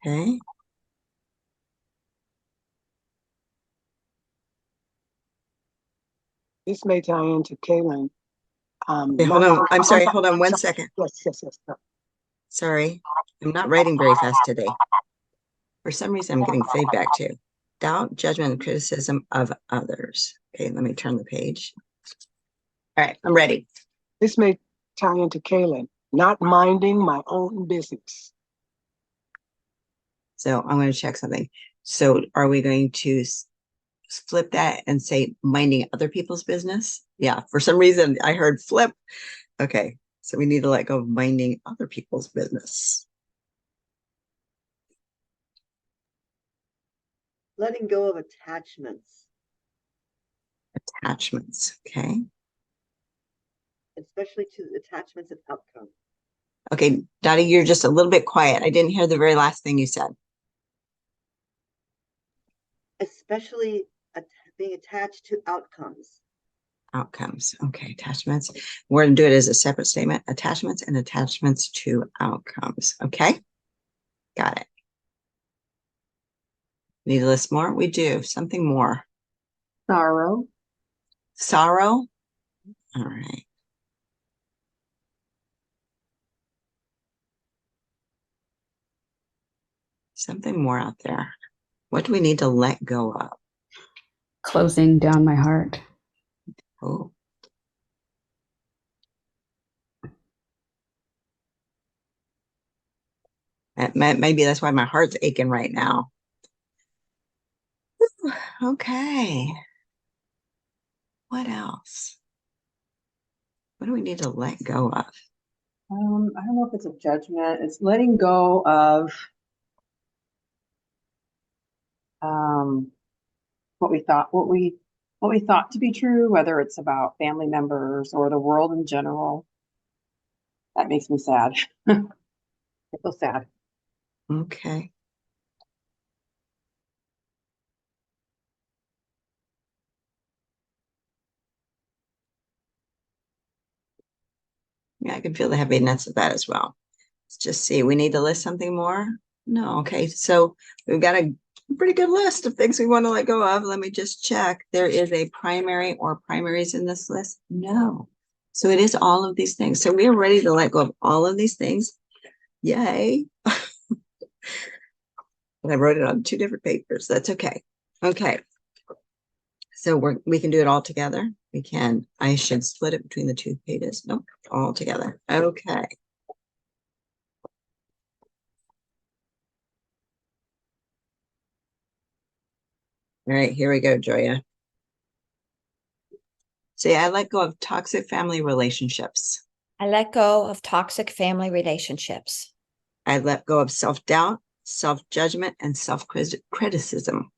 Okay. This may tie into Cayelin. Okay, hold on. I'm sorry. Hold on 1 second. Yes. Sorry. I'm not writing very fast today. For some reason, I'm getting feedback too. Doubt, judgment, and criticism of others. Okay, let me turn the page. All right, I'm ready. This may tie into Cayelin. Not minding my own business. So I'm going to check something. So are we going to flip that and say minding other people's business? Yeah, for some reason I heard flip. Okay, so we need to let go of minding other people's business. Letting go of attachments, Attachments, okay. especially to attachments and outcome. Okay, Dottie, you're just a little bit quiet. I didn't hear the very last thing you said. Especially being attached to outcomes. Outcomes, okay, attachments. We're going to do it as a separate statement. Attachments and attachments to outcomes, okay? Got it. Need to list more? We do, something more. Sorrow, Sorrow, all right. Something more out there. What do we need to let go of? Closing down my heart. Oh. Maybe that's why my heart's aching right now. Okay. What else? What do we need to let go of? I don't know if it's a judgment. It's letting go of what we thought to be true, whether it's about family members or the world in general. That makes me sad. I feel sad. Okay. Yeah, I can feel the heaviness of that as well. Let's just see. We need to list something more? No. Okay. So we've got a pretty good list of things we want to let go of. Let me just check. There is a primary or primaries in this list? No. So it is all of these things. So we are ready to let go of all of these things. Yay. And I wrote it on 2 different papers. That's okay. Okay. So we can do it all together. We can. I should split it between the 2 pages. Nope, all together. Okay. All right, here we go, Joya. Say, I let go of toxic family relationships. I let go of toxic family relationships. I let go of self-doubt, self-judgment, and self-criticism.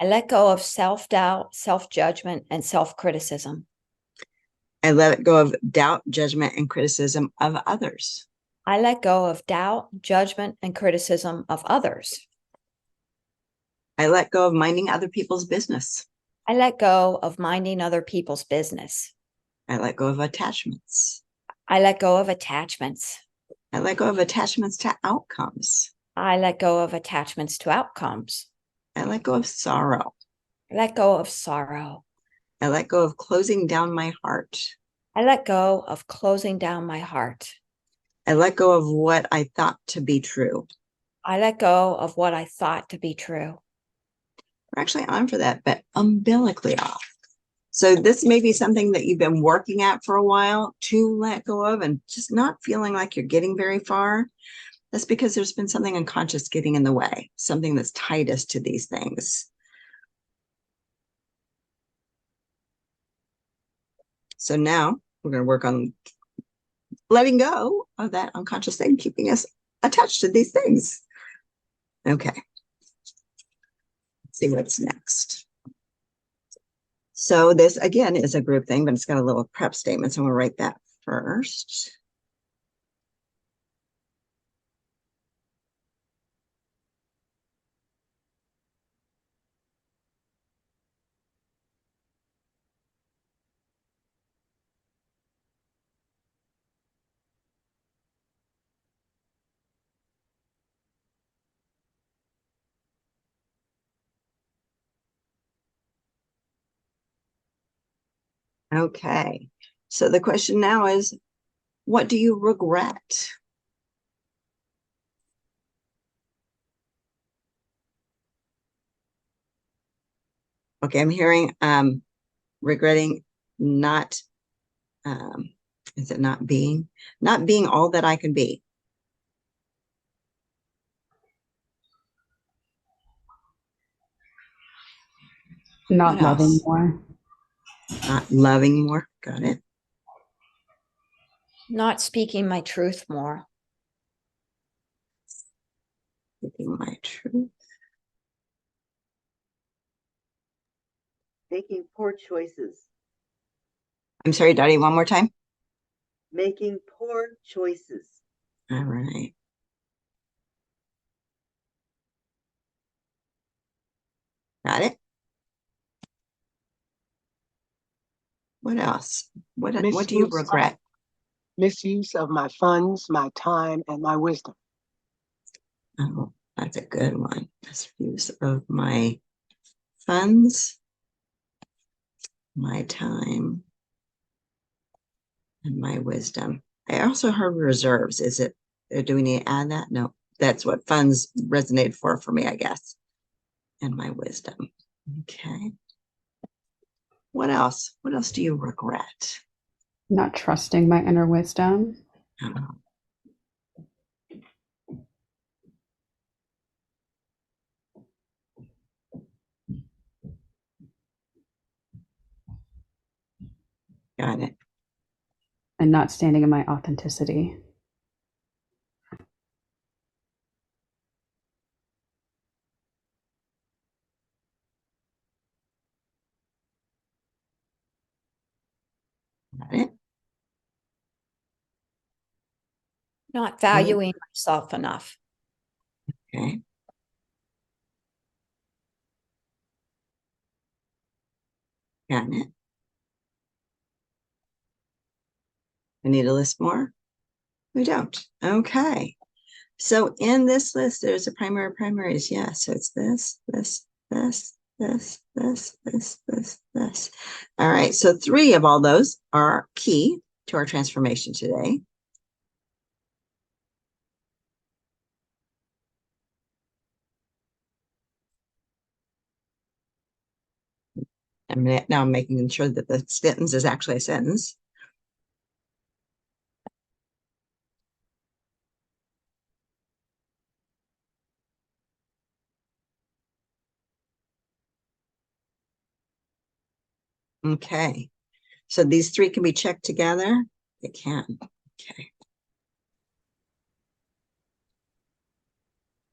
I let go of self-doubt, self-judgment, and self-criticism. I let go of doubt, judgment, and criticism of others. I let go of doubt, judgment, and criticism of others. I let go of minding other people's business. I let go of minding other people's business. I let go of attachments. I let go of attachments. I let go of attachments to outcomes. I let go of attachments to outcomes. I let go of sorrow. I let go of sorrow. I let go of closing down my heart. I let go of closing down my heart. I let go of what I thought to be true. I let go of what I thought to be true. We're actually on for that, but umbilically off. So this may be something that you've been working at for a while to let go of and just not feeling like you're getting very far. That's because there's been something unconscious getting in the way, something that's tied us to these things. So now we're going to work on letting go of that unconscious thing, keeping us attached to these things. Okay. Let's see what's next. So this again is a group thing, but it's got a little prep statement. So I'm going to write that first. Okay. So the question now is, what do you regret? Okay, I'm hearing regretting not is it not being all that I can be? Not What loving else? more. Not loving more. Got it. Not speaking my truth more. Speaking my truth. Making poor choices. I'm sorry, Dottie, one more time. Making poor choices. All right. Got it. What else? What do you Misuse regret? Misuse of my funds, my time, and my wisdom. Oh, that's a good one. Misuse of my funds, my time, and my wisdom. I also heard reserves. Is it, do we need to add that? No, that's what funds resonated for me, I guess. And my wisdom. Okay. What else? What else do you regret? Not trusting my inner wisdom. Oh, got it. And not standing in my authenticity. Got it. Not valuing myself enough. Okay. Got it. I need a list more? We don't. Okay. So in this list, there's a primaries. Yeah. So it's this. All right. So 3 of all those are key to our transformation today. Now I'm making sure that the sentence is actually a sentence. Okay. So these 3 can be checked together. They can. Okay.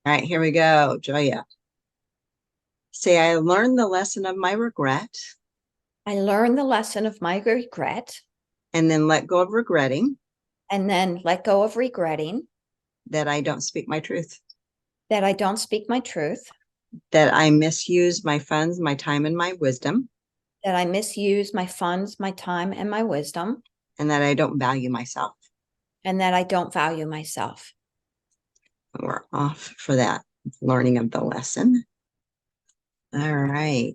All right, here we go, Joya. Say, I learned the lesson of my regret. I learned the lesson of my regret. And then let go of regretting. And then let go of regretting. That I don't speak my truth. That I don't speak my truth. That I misuse my funds, my time, and my wisdom. That I misuse my funds, my time, and my wisdom. And that I don't value myself. And that I don't value myself. We're off for that learning of the lesson. All right.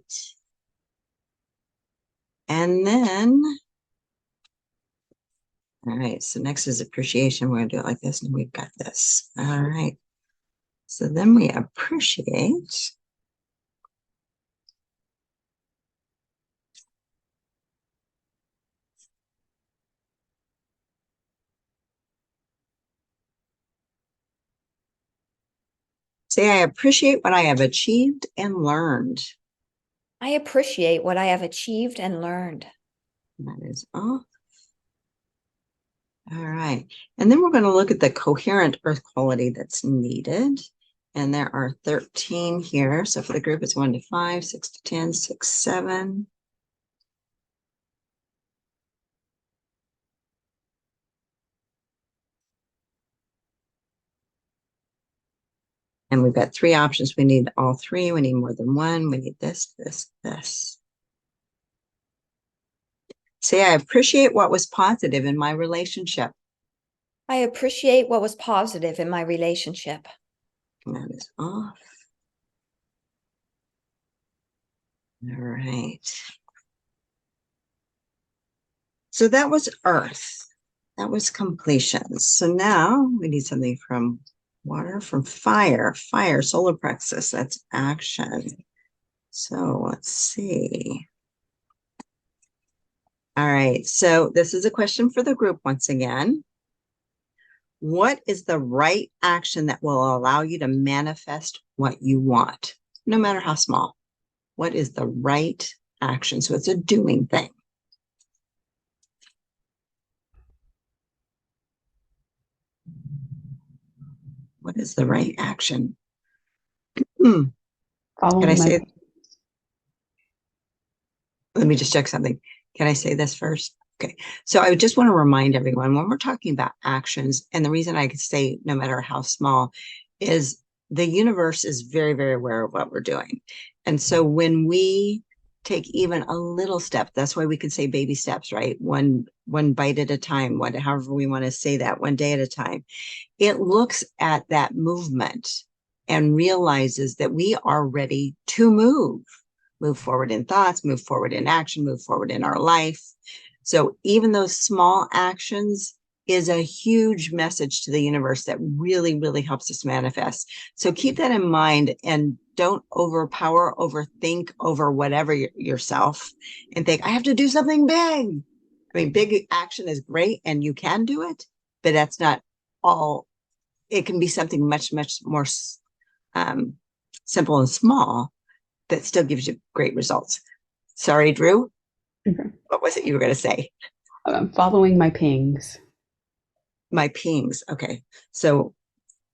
And then, all right, so next is appreciation. We're going to do it like this, and we've got this. All right. So then we appreciate. Say, I appreciate what I have achieved and learned. I appreciate what I have achieved and learned. That is off. All right. And then we're going to look at the coherent earth quality that's needed. And there are 13 here. So for the group, it's 1 to 5, 6 to 10, 6, 7. And we've got 3 options. We need all 3. We need more than 1. We need this, this, this. Say, I appreciate what was positive in my relationship. I appreciate what was positive in my relationship. And that is off. All right. So that was earth. That was completion. So now we need something from water, from fire, solar plexus. That's action. So let's see. All right. So this is a question for the group once again. What is the right action that will allow you to manifest what you want, no matter how small? What is the right action? So it's a doing thing. What is the right action? Can I Following my say, let me just check something. Can I say this first? Okay. So I just want to remind everyone when we're talking about actions, and the reason I could say no matter how small is the universe is very, very aware of what we're doing. And so when we take even a little step, that's why we can say baby steps, right? One bite at a time, however we want to say that, one day at a time. It looks at that movement and realizes that we are ready to move forward in thoughts, move forward in action, move forward in our life. So even those small actions is a huge message to the universe that really, really helps us manifest. So keep that in mind and don't overthink over whatever yourself and think, I have to do something big. I mean, big action is great and you can do it, but that's not all. It can be something much, much more simple and small that still gives you great results. Sorry, Drew. Okay. What was it you were going to say? Following my pings. My pings. Okay. So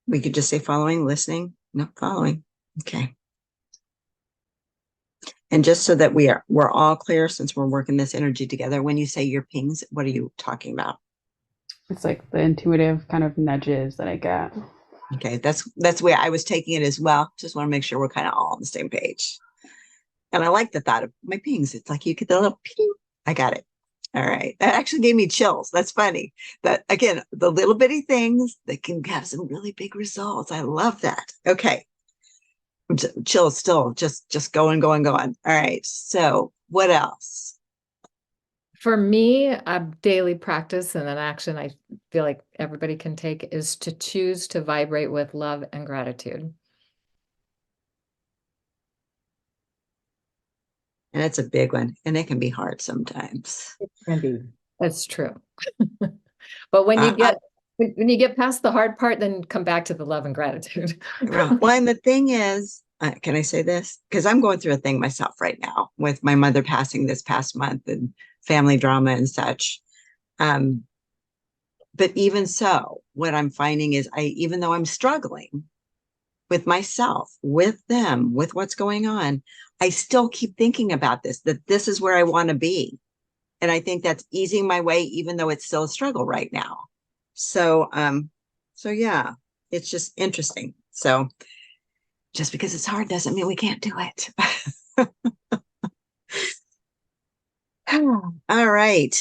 we could just say following, listening, no, following. Okay. And just so that we're all clear, since we're working this energy together, when you say your pings, what are you talking about? It's like the intuitive kind of nudges that I get. Okay. That's the way I was taking it as well. Just want to make sure we're kind of all on the same page. And I like the thought of my pings. It's like you get the little ping. I got it. All right. That actually gave me chills. That's funny. But again, the little bitty things that can have some really big results. I love that. Okay. Chills still, just going. All right. So what else? For me, a daily practice and an action I feel like everybody can take is to choose to vibrate with love and gratitude. And it's a big one. And it can be hard sometimes. That's true. But when you get past the hard part, then come back to the love and gratitude. Well, and the thing is, can I say this? Because I'm going through a thing myself right now with my mother passing this past month and family drama and such. But even so, what I'm finding is even though I'm struggling with myself, with them, with what's going on, I still keep thinking about that this is where I want to be. And I think that's easing my way, even though it's still a struggle right now. So yeah, it's just interesting. So just because it's hard doesn't mean we can't do it. All right.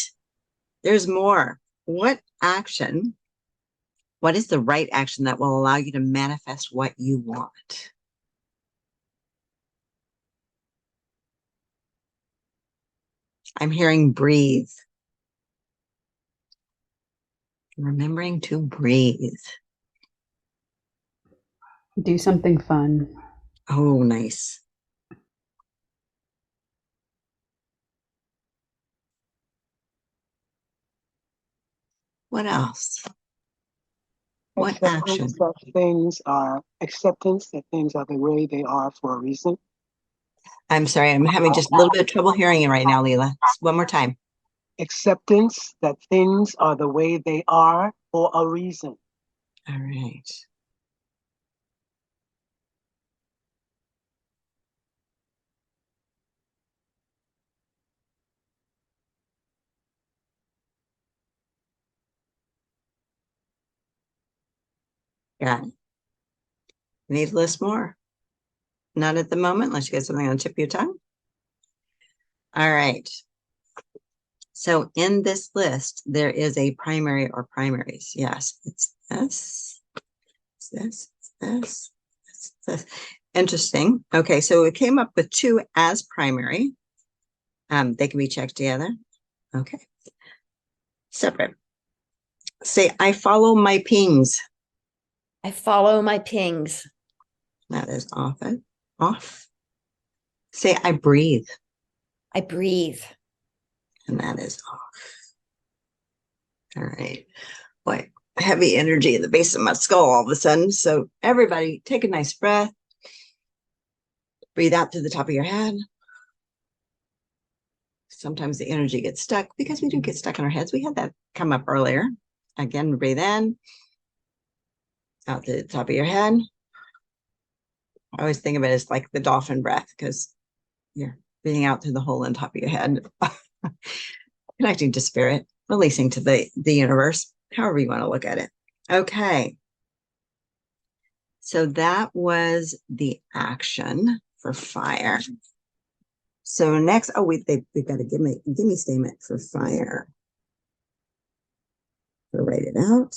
There's more. What is the right action that will allow you to manifest what you want? I'm hearing breathe. Remembering to breathe. Do something fun. Oh, nice. What else? What action? Acceptance that things are the way they are for a reason. I'm sorry, I'm having just a little bit of trouble hearing you right now, Leela. One more time. acceptance that things are the way they are for a reason. All right. Got it. Need to list more. Not at the moment, unless you get something on the tip of your tongue. All right. So in this list, there is a primary or primaries. Yes, it's this, it's this, it's this, it's this. Interesting. Okay, so we came up with 2 as primary. They can be checked together. Okay. Separate. Say, I follow my pings. I follow my pings. That is often off. Say, I breathe. I breathe. And that is off. All right. Boy, heavy energy in the base of my skull all of a sudden. So everybody take a nice breath. Breathe out through the top of your head. Sometimes the energy gets stuck because we do get stuck in our heads. We had that come up earlier. Again, breathe in. Out to the top of your head. I always think of it as like the dolphin breath because you're breathing out through the hole in the top of your head. Connecting to spirit, releasing to the universe, however you want to look at it. Okay. So that was the action for fire. So next, oh, they've got a give me statement for fire. So write it out.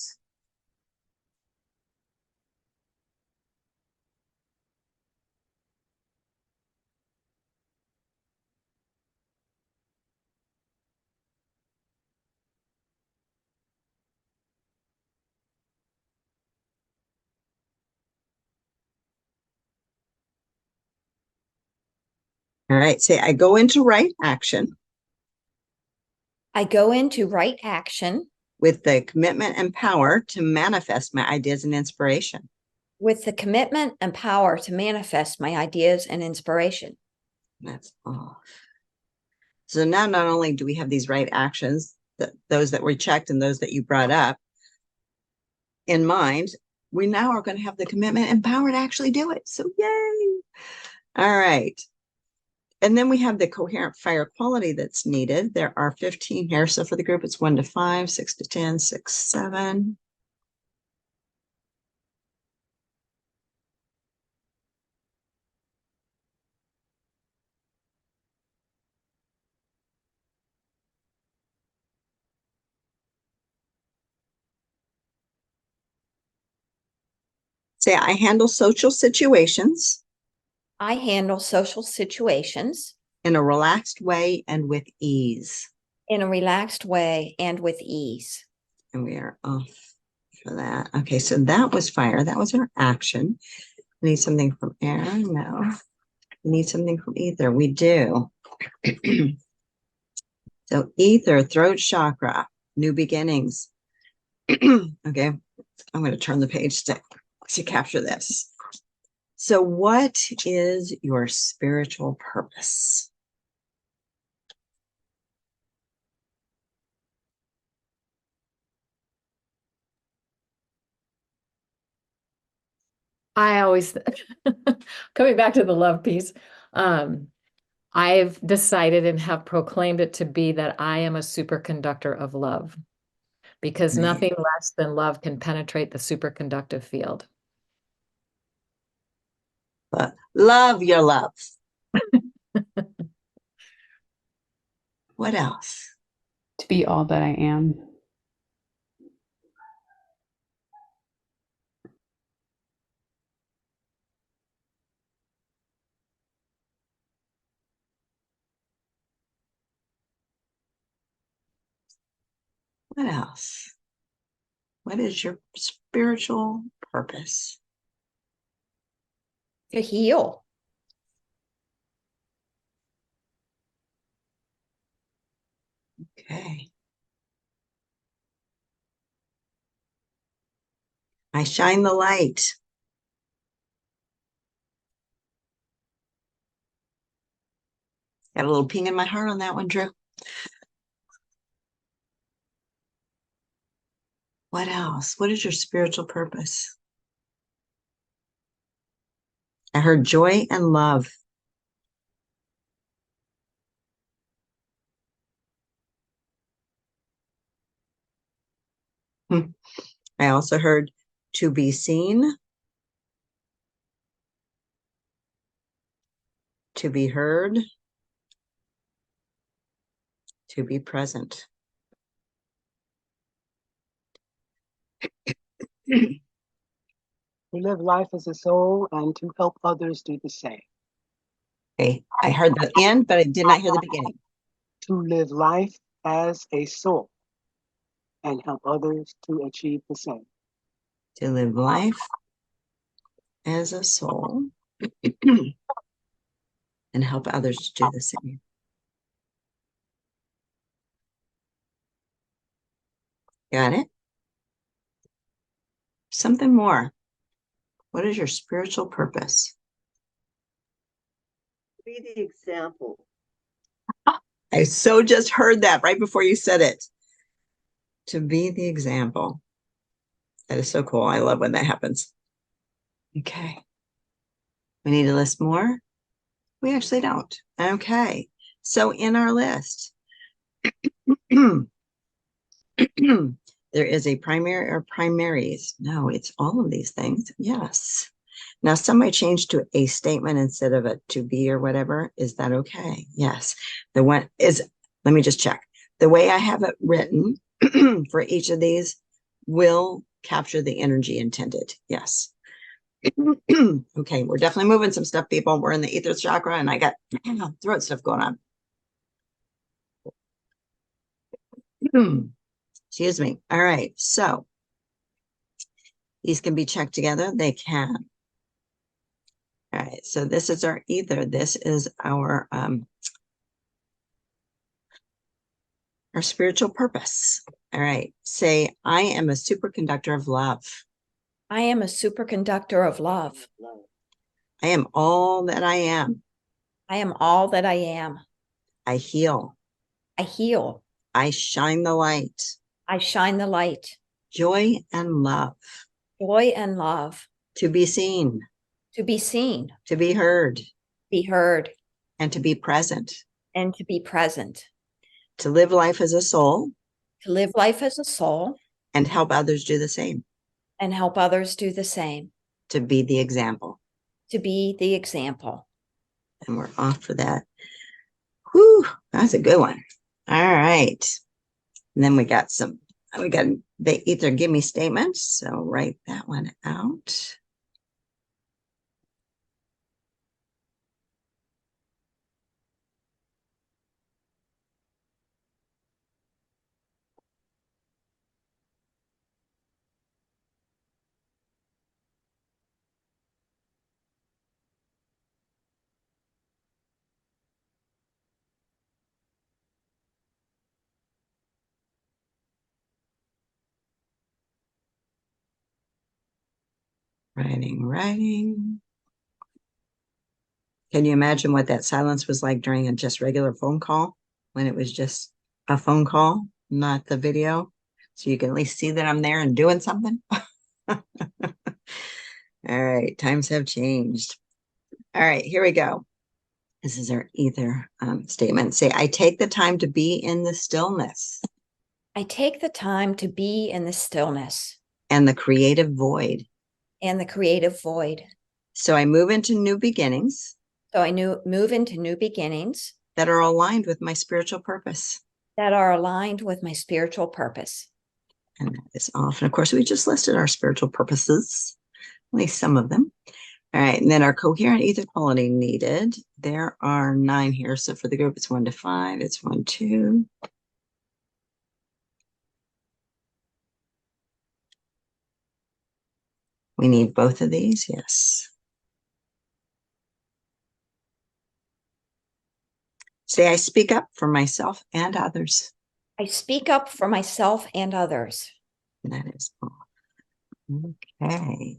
All right, say I go into right action I go into right action with the commitment and power to manifest my ideas and inspiration. with the commitment and power to manifest my ideas and inspiration. That's off. So now not only do we have these right actions, those that were checked and those that you brought up in mind, we now are going to have the commitment and power to actually do it. So yay. All right. And then we have the coherent fire quality that's needed. There are 15 here. So for the group, it's 1 to 5, 6 to 10, 6, 7. Say, I handle social situations I handle social situations in a relaxed way and with ease. in a relaxed way and with ease. And we are off for that. Okay, so that was fire. That was our action. We need something from air? No. We need something from ether. We do. So ether, throat chakra, new beginnings. Okay, I'm going to turn the page to capture this. So what is your spiritual purpose? I always, coming back to the love piece, I've decided and have proclaimed it to be that I am a superconductor of love because Right. nothing less than love can penetrate the superconductive field. But love your love. What else? To be all that I am. What else? What is your spiritual purpose? To heal. Okay. I shine the light. Got a little ping in my heart on that one, Drew. What else? What is your spiritual purpose? I heard joy and love. I also heard to be seen, to be heard, to be present. To live life as a soul and to help others do the same. Okay, I heard the end, but I did not hear the beginning. To live life as a soul and help others to achieve the same. To live life as a soul and help others to do the same. Got it? Something more. What is your spiritual purpose? Be the example. I so just heard that right before you said it. To be the example. That is so cool. I love when that happens. Okay. We need to list more? We actually don't. Okay. So in our list, there is a primary or primaries. No, it's all of these things. Yes. Now, somebody changed to a statement instead of a to be or whatever. Is that okay? Yes. The one is, let me just check. The way I have it written for each of these will capture the energy intended. Yes. Okay, we're definitely moving some stuff, people. We're in the ether chakra, and I got throat stuff going on. Excuse me. All right, so these can be checked together. They can. All right, so this is our ether. This is our spiritual purpose. All right, say, I am a superconductor of love. I am a superconductor of love. I am all that I am. I am all that I am. I heal. I heal. I shine the light. I shine the light. Joy and love. Joy and love. To be seen. To be seen. To be heard. Be heard. And to be present. And to be present. To live life as a soul. To live life as a soul. And help others do the same. And help others do the same. To be the example. To be the example. And we're off for that. Whew, that's a good one. All right. And then we got they either give me statements. So write that one out. Writing. Can you imagine what that silence was like during a just regular phone call? When it was just a phone call, not the video? So you can at least see that I'm there and doing something. All right, times have changed. All right, here we go. This is our ether statement. Say, I take the time to be in the stillness. I take the time to be in the stillness. And the creative void. And the creative void. So I move into new beginnings. So I move into new beginnings. That are aligned with my spiritual purpose. That are aligned with my spiritual purpose. And that is off. And of course, we just listed our spiritual purposes, at least some of them. All right. And then our coherent ether quality needed. There are 9 here. So for the group, it's 1 to 5. It's 1, 2. We need both of these. Yes. Say, I speak up for myself and others. I speak up for myself and others. And that is off. Okay.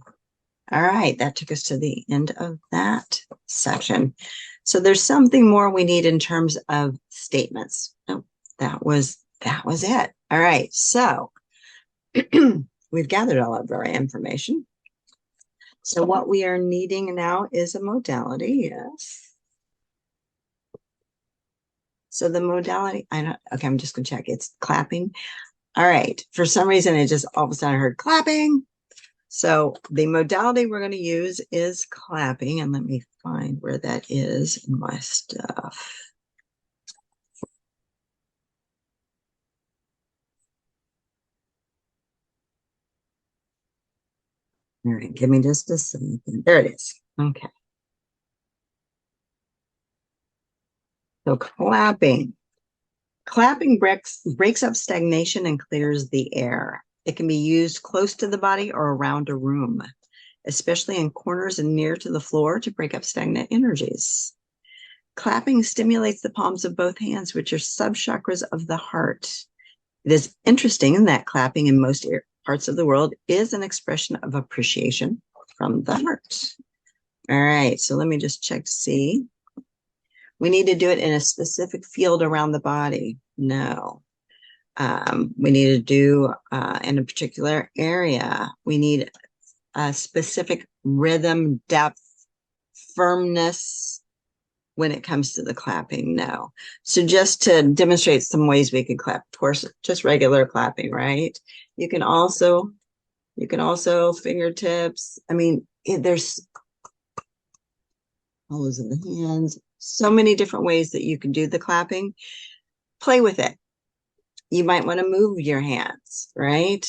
All right. That took us to the end of that section. So there's something more we need in terms of statements. Oh, that was it. All right. So we've gathered all of our information. So what we are needing now is a modality. Yes. So the modality, okay, I'm just gonna check. It's clapping. All right. For some reason, it just all of a sudden I heard clapping. So the modality we're going to use is clapping. And let me find where that is in my stuff. All right, give me just a second. There it is. Okay. So clapping. Clapping breaks up stagnation and clears the air. It can be used close to the body or around a room, especially in corners and near to the floor to break up stagnant energies. Clapping stimulates the palms of both hands, which are subchakras of the heart. It is interesting that clapping in most parts of the world is an expression of appreciation from the heart. All right, so let me just check to see. We need to do it in a specific field around the body. No. We need to do in a particular area. We need a specific rhythm, depth, firmness when it comes to the clapping. No. So just to demonstrate some ways we can clap, of course, just regular clapping, right? You can also fingertips. I mean, there's hollows of the hands. So many different ways that you can do the clapping. Play with it. You might want to move your hands, right?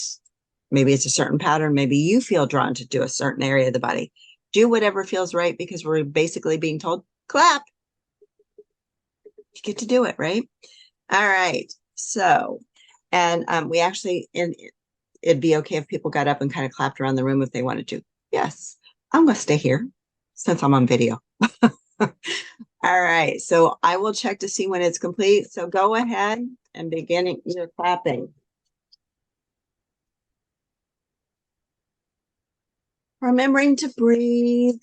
Maybe it's a certain pattern. Maybe you feel drawn to do a certain area of the body. Do whatever feels right, because we're basically being told, clap. You get to do it, right? All right. So, and we actually, it'd be okay if people got up and kind of clapped around the room if they wanted to. Yes, I'm going to stay here since I'm on video. All right, so I will check to see when it's complete. So go ahead and begin your clapping. Remembering to breathe.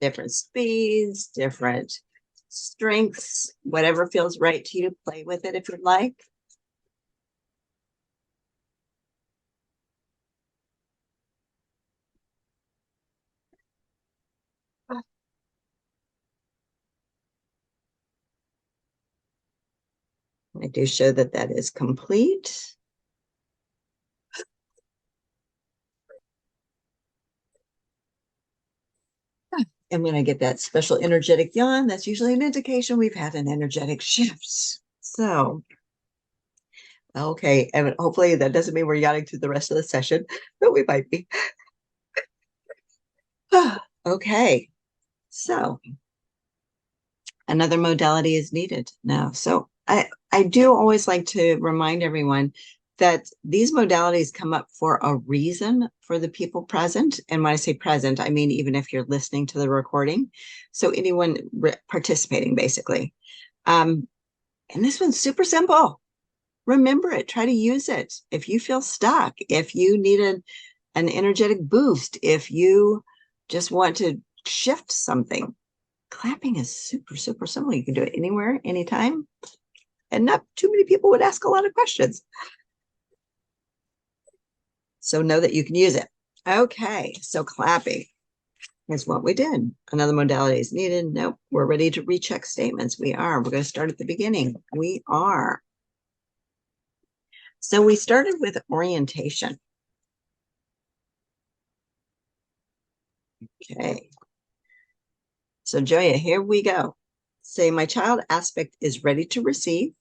Different speeds, different strengths, whatever feels right to you. Play with it if you'd like. I do show that that is complete. And when I get that special energetic yawn, that's usually an indication we've had an energetic shift. So, okay, and hopefully that doesn't mean we're yawning through the rest of the session, but we might be. Okay, so another modality is needed now. So I do always like to remind everyone that these modalities come up for a reason for the people present. And when I say present, I mean even if you're listening to the recording. So anyone participating, basically. And this one's super simple. Remember it. Try to use it. If you feel stuck, if you need an energetic boost, if you just want to shift something, clapping is super, super simple. You can do it anywhere, anytime. And not too many people would ask a lot of questions. So know that you can use it. Okay, so clapping is what we did. Another modality is needed. Nope, we're ready to recheck statements. We are. We're going to start at the beginning. We are. So we started with orientation. Okay. So Joya, here we go. Say, my child aspect is ready to receive.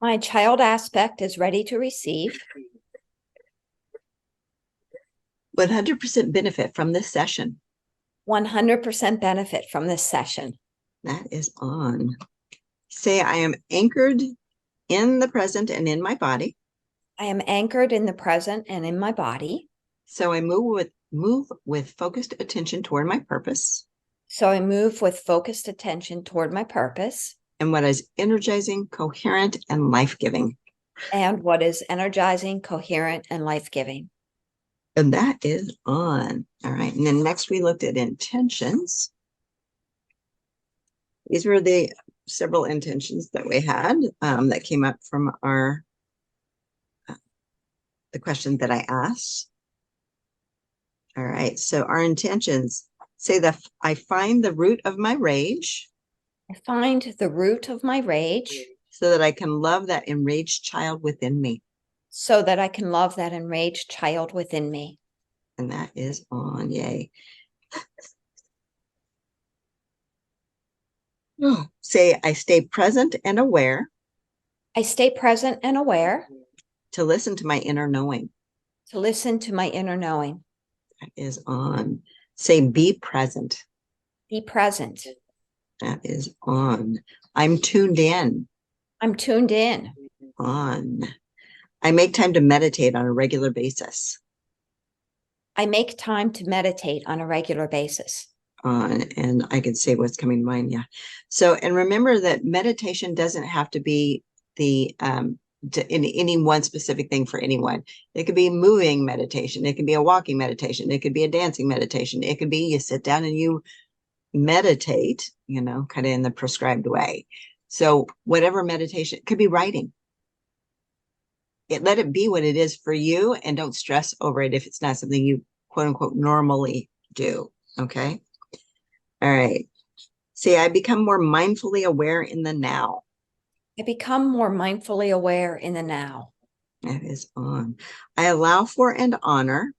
My child aspect is ready to receive. 100% benefit from this session. 100% benefit from this session. That is on. Say, I am anchored in the present and in my body. I am anchored in the present and in my body. So I move with focused attention toward my purpose. So I move with focused attention toward my purpose. And what is energizing, coherent, and life-giving. And what is energizing, coherent, and life-giving. And that is on. All right. And then next we looked at intentions. These were the several intentions that we had that came up from our the question that I asked. All right, so our intentions say that I find the root of my rage I find the root of my rage so that I can love that enraged child within me. so that I can love that enraged child within me. And that is on, yay. Say, I stay present and aware I stay present and aware to listen to my inner knowing. to listen to my inner knowing. That is on. Say, be present. Be present. That is on. I'm tuned in. I'm tuned in. On. I make time to meditate on a regular basis. I make time to meditate on a regular basis. On, and I can say what's coming to mind. Yeah. So, and remember that meditation doesn't have to be the in any one specific thing for anyone. It could be moving meditation. It could be a walking meditation. It could be a dancing meditation. It could be you sit down and you meditate, you know, kind of in the prescribed way. So whatever meditation, it could be writing. Let it be what it is for you, and don't stress over it if it's not something you quote unquote normally do. Okay. All right. See, I become more mindfully aware in the now. I become more mindfully aware in the now. That is on. I allow for and honor.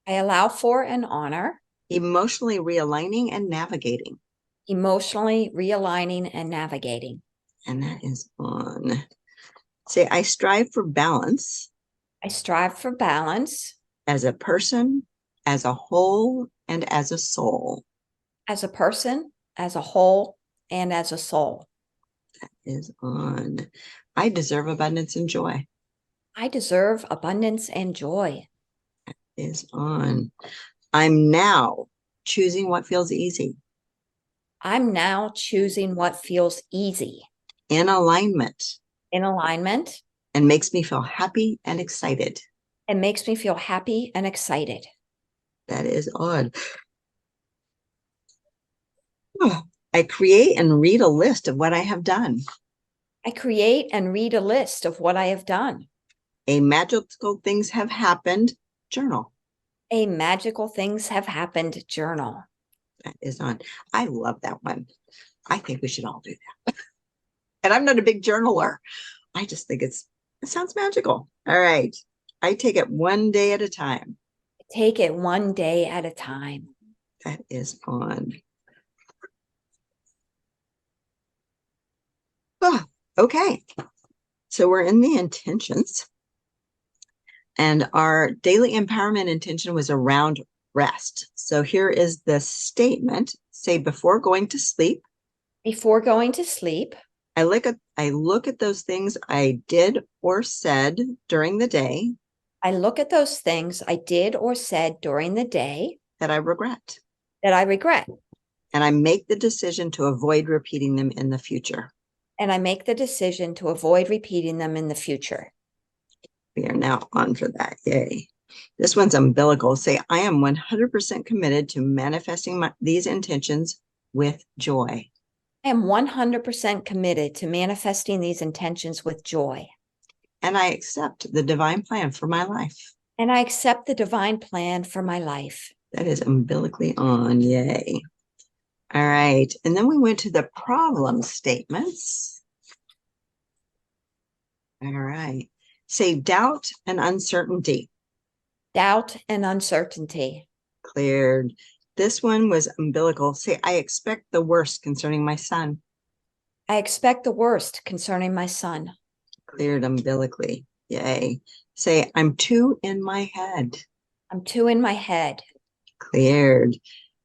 I allow for and honor. Emotionally realigning and navigating. Emotionally realigning and navigating. And that is on. Say, I strive for balance. I strive for balance. As a person, as a whole, and as a soul. As a person, as a whole, and as a soul. That is on. I deserve abundance and joy. I deserve abundance and joy. That is on. I'm now choosing what feels easy. I'm now choosing what feels easy. In alignment. In alignment. And makes me feel happy and excited. And makes me feel happy and excited. That is on. I create and read a list of what I have done. I create and read a list of what I have done. A magical things have happened journal. A magical things have happened journal. That is on. I love that one. I think we should all do that. And I'm not a big journaler. I just think it sounds magical. All right. I take it one day at a time. Take it one day at a time. That is on. Oh, okay. So we're in the intentions. And our daily empowerment intention was around rest. So here is the statement. Say, before going to sleep. Before going to sleep. I look at those things I did or said during the day. I look at those things I did or said during the day. That I regret. That I regret. And I make the decision to avoid repeating them in the future. And I make the decision to avoid repeating them in the future. We are now on for that. Yay. This one's umbilical. Say, I am 100% committed to manifesting these intentions with joy. I am 100% committed to manifesting these intentions with joy. And I accept the divine plan for my life. And I accept the divine plan for my life. That is umbilically on. Yay. All right. And then we went to the problem statements. All right. Say, doubt and uncertainty. Doubt and uncertainty. Cleared. This one was umbilical. Say, I expect the worst concerning my son. I expect the worst concerning my son. Cleared umbilically. Yay. Say, I'm too in my head. I'm too in my head. Cleared.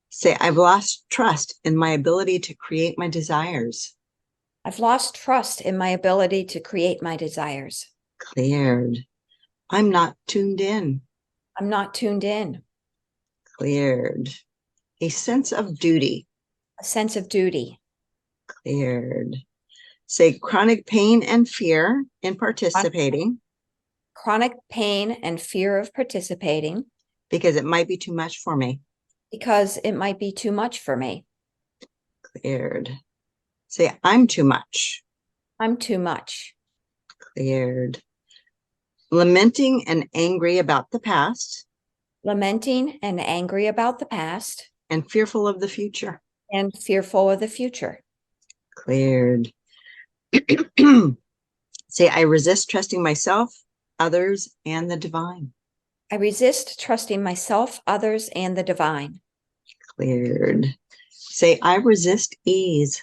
Say, I've lost trust in my ability to create my desires. I've lost trust in my ability to create my desires. Cleared. I'm not tuned in. I'm not tuned in. Cleared. A sense of duty. A sense of duty. Cleared. Say, chronic pain and fear in participating. Chronic pain and fear of participating. Because it might be too much for me. Because it might be too much for me. Cleared. Say, I'm too much. I'm too much. Cleared. Lamenting and angry about the past Lamenting and angry about the past and fearful of the future. and fearful of the future. Cleared. Say, I resist trusting myself, others, and the divine. I resist trusting myself, others, and the divine. Cleared. Say, I resist ease.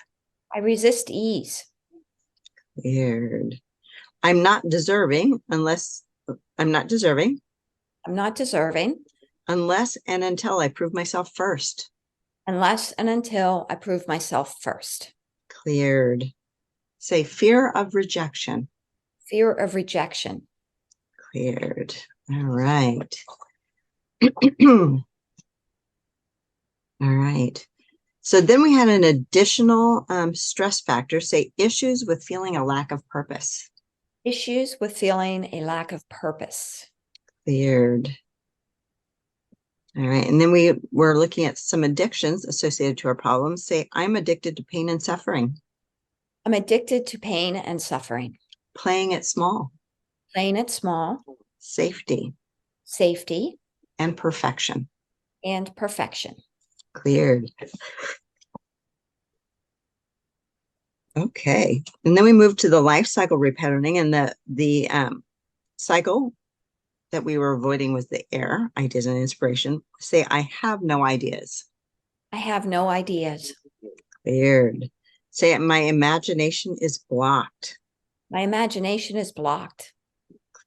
I resist ease. Cleared. I'm not deserving unless I'm not deserving I'm not deserving unless and until I prove myself first. unless and until I prove myself first. Cleared. Say, fear of rejection. Fear of rejection. Cleared. All right. All right. So then we had an additional stress factor, say issues with feeling a lack of purpose. Issues with feeling a lack of purpose. Cleared. All right. And then we were looking at some addictions associated to our problems. Say, I'm addicted to pain and suffering. I'm addicted to pain and suffering. Playing it small. Playing it small. Safety Safety and perfection. and perfection. Cleared. Okay. And then we move to the life cycle repatterning, and the cycle that we were avoiding was the air, ideas and inspiration. Say, I have no ideas. I have no ideas. Cleared. Say, my imagination is blocked. My imagination is blocked.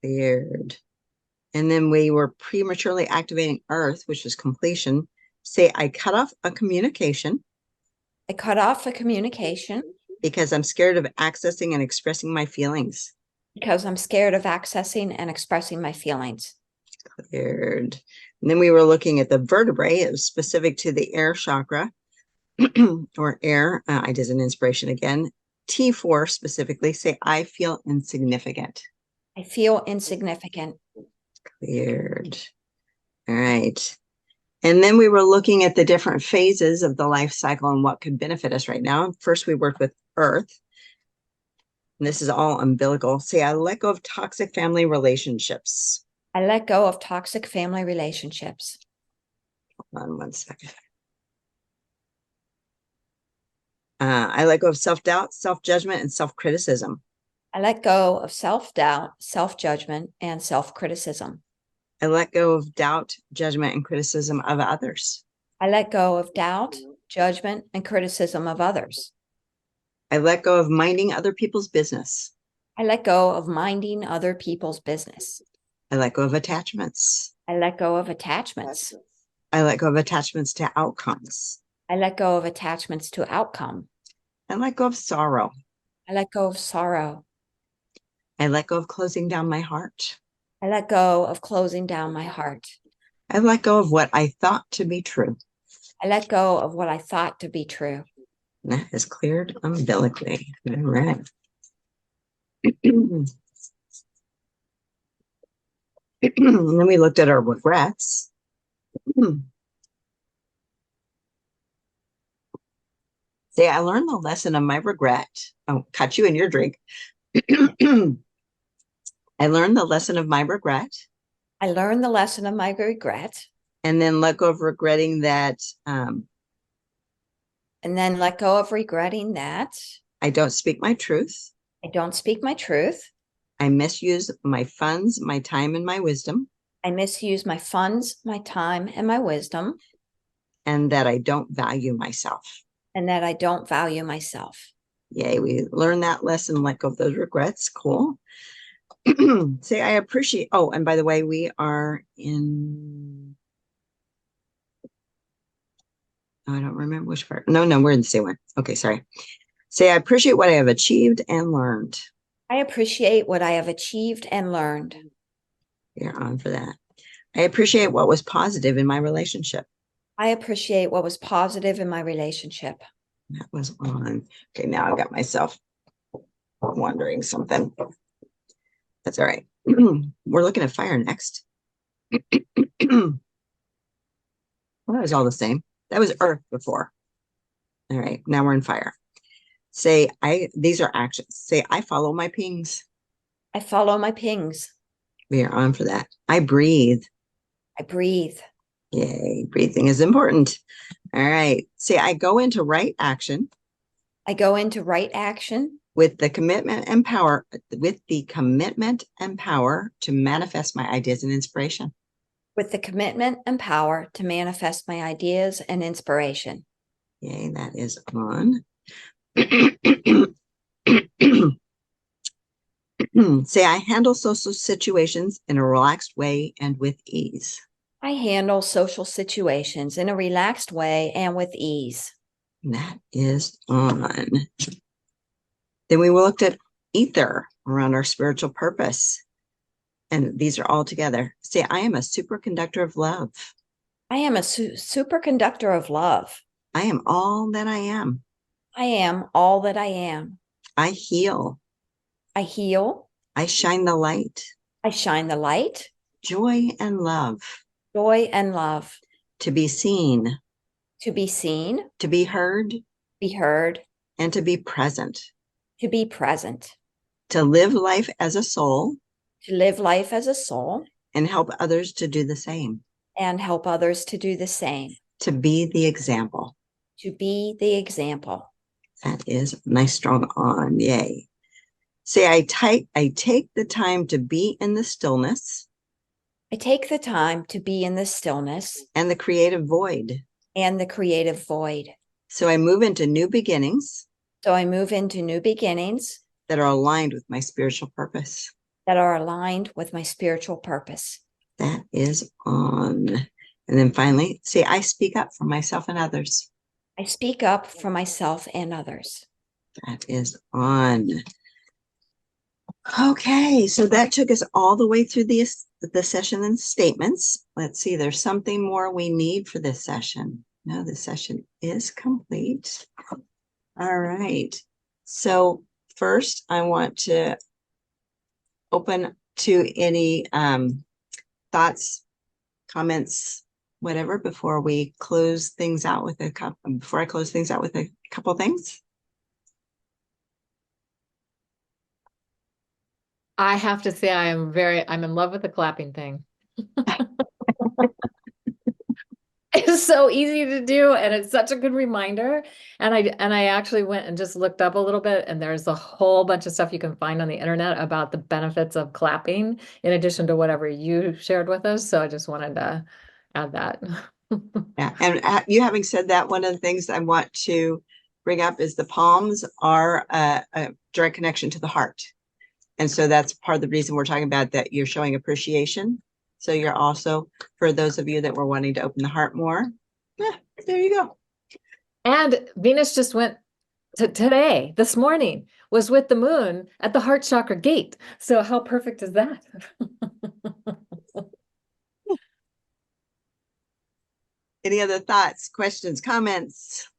Cleared. And then we were prematurely activating Earth, which was completion. Say, I cut off a communication I cut off a communication because I'm scared of accessing and expressing my feelings. because I'm scared of accessing and expressing my feelings. Cleared. And then we were looking at the vertebrae. It was specific to the air chakra or air, ideas and inspiration again. T4 specifically, say, I feel insignificant. I feel insignificant. Cleared. All right. And then we were looking at the different phases of the life cycle and what could benefit us right now. First, we worked with Earth. And this is all umbilical. Say, I let go of toxic family relationships. I let go of toxic family relationships. Hold on one second. I let go of self-doubt, self-judgment, and self-criticism. I let go of self-doubt, self-judgment, and self-criticism. I let go of doubt, judgment, and criticism of others. I let go of doubt, judgment, and criticism of others. I let go of minding other people's business. I let go of minding other people's business. I let go of attachments. I let go of attachments. I let go of attachments to outcomes. I let go of attachments to outcome. I let go of sorrow. I let go of sorrow. I let go of closing down my heart. I let go of closing down my heart. I let go of what I thought to be true. I let go of what I thought to be true. And that is cleared umbilically. All right. And then we looked at our regrets. Say, I learned the lesson of my regret. Oh, caught you in your drink. I learned the lesson of my regret. I learned the lesson of my regret. And then let go of regretting that And then let go of regretting that I don't speak my truth. I don't speak my truth. I misuse my funds, my time, and my wisdom. I misuse my funds, my time, and my wisdom. And that I don't value myself. And that I don't value myself. Yay, we learned that lesson, let go of those regrets. Cool. Say, I appreciate, oh, and by the way, we are in, I don't remember which part. No, we're in the same one. Okay, sorry. Say, I appreciate what I have achieved and learned. I appreciate what I have achieved and learned. You're on for that. I appreciate what was positive in my relationship. I appreciate what was positive in my relationship. That was on. Okay, now I got myself wondering something. That's all right. We're looking at fire next. Well, that was all the same. That was earth before. All right, now we're in fire. Say, these are actions. Say, I follow my pings. I follow my pings. We are on for that. I breathe. I breathe. Yay, breathing is important. All right. Say, I go into right action I go into right action with the commitment and power to manifest my ideas and inspiration. with the commitment and power to manifest my ideas and inspiration. Yay, that is on. Say, I handle social situations in a relaxed way and with ease. I handle social situations in a relaxed way and with ease. That is on. Then we looked at ether around our spiritual purpose. And these are all together. Say, I am a superconductor of love. I am a superconductor of love. I am all that I am. I am all that I am. I heal. I heal. I shine the light. I shine the light. Joy and love. Joy and love. To be seen. To be seen. To be heard. Be heard. And to be present. To be present. To live life as a soul. To live life as a soul. And help others to do the same. And help others to do the same. To be the example. To be the example. That is nice, strong on. Yay. Say, I take the time to be in the stillness. I take the time to be in the stillness. And the creative void. And the creative void. So I move into new beginnings. So I move into new beginnings. That are aligned with my spiritual purpose. That are aligned with my spiritual purpose. That is on. And then finally, say, I speak up for myself and others. I speak up for myself and others. That is on. Okay, so that took us all the way through the session and statements. Let's see, there's something more we need for this session. No, the session is complete. All right. So first, I want to open to any thoughts, comments, whatever, before we close things out with a couple things. I have to say I'm in love with the clapping thing. It's so easy to do, and it's such a good reminder. And I actually went and just looked up a little bit, and there's a whole bunch of stuff you can find on the internet about the benefits of clapping, in addition to whatever you shared with us. So I just wanted to add that. Yeah, and you having said that, one of the things I want to bring up is the palms are a direct connection to the heart. And so that's part of the reason we're talking about that you're showing appreciation. So you're also, for those of you that were wanting to open the heart more, there you go. And Venus just went today, this morning, was with the moon at the heart chakra gate. So how perfect is that? Any other thoughts, questions, comments?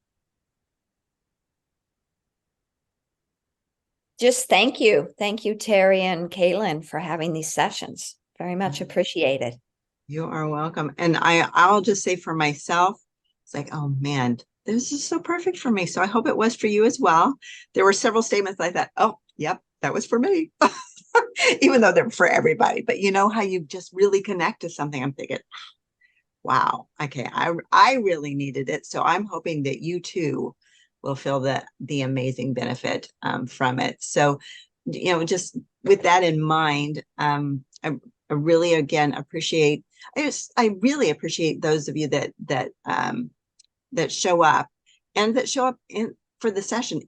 Just thank you. Thank you, Teri and Cayelin, for having these sessions. Very much appreciated. You are welcome. And I'll just say for myself, it's like, oh man, this is so perfect for me. So I hope it was for you as well. There were several statements like that. Oh, yep, that was for me. Even though they're for everybody. But you know how you just really connect to something. I'm thinking, wow, okay, I really needed it. So I'm hoping that you too will feel the amazing benefit from it. So, you know, just with that in mind, I really, again, appreciate, I really appreciate those of you that show up and that show up for the session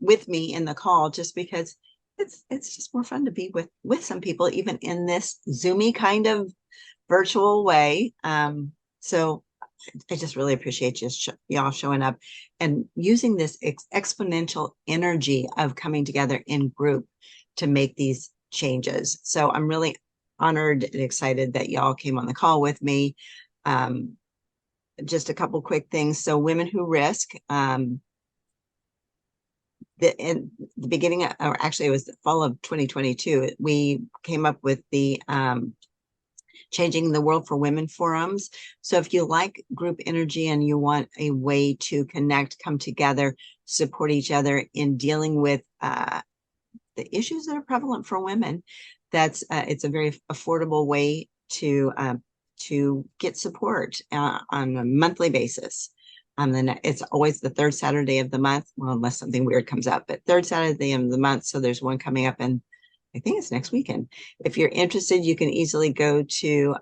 with me in the call, just because it's just more fun to be with some people, even in this Zoomy kind of virtual way. So I just really appreciate y'all showing up and using this exponential energy of coming together in group to make these changes. So I'm really honored and excited that y'all came on the call with me. Just a couple quick things. So Women Who Risk, in the beginning, or actually it was the fall of 2022, we came up with the Changing the World for Women forums. So if you like group energy and you want a way to connect, come together, support each other in dealing with the issues that are prevalent for women, that's it's a very affordable way to get support on a monthly basis. Then it's always the third Saturday of the month, well, unless something weird comes up, but third Saturday of the month. So there's one coming up, and I think it's next weekend. If you're interested, you can easily go to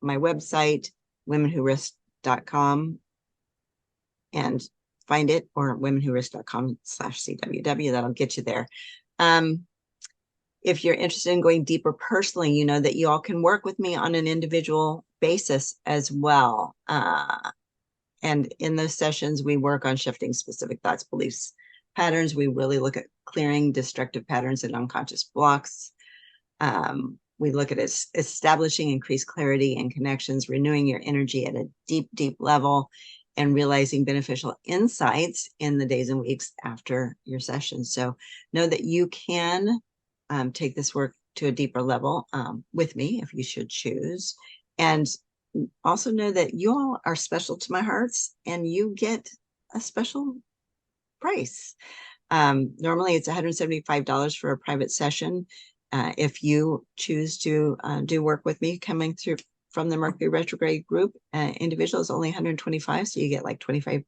my website, womenwhorisk.com, and find it, or womenwhorisk.com/CWW. That'll get you there. If you're interested in going deeper personally, you know that you all can work with me on an individual basis as well. And in those sessions, we work on shifting specific thoughts, beliefs, patterns. We really look at clearing destructive patterns and unconscious blocks. We look at establishing increased clarity and connections, renewing your energy at a deep, deep level, and realizing beneficial insights in the days and weeks after your session. So know that you can take this work to a deeper level with me if you should choose. And also know that you all are special to my hearts, and you get a special price. Normally it's $175 for a private session. If you choose to do work with me coming through from the Mercury Retrograde group, individual is only $125, so you get like 25%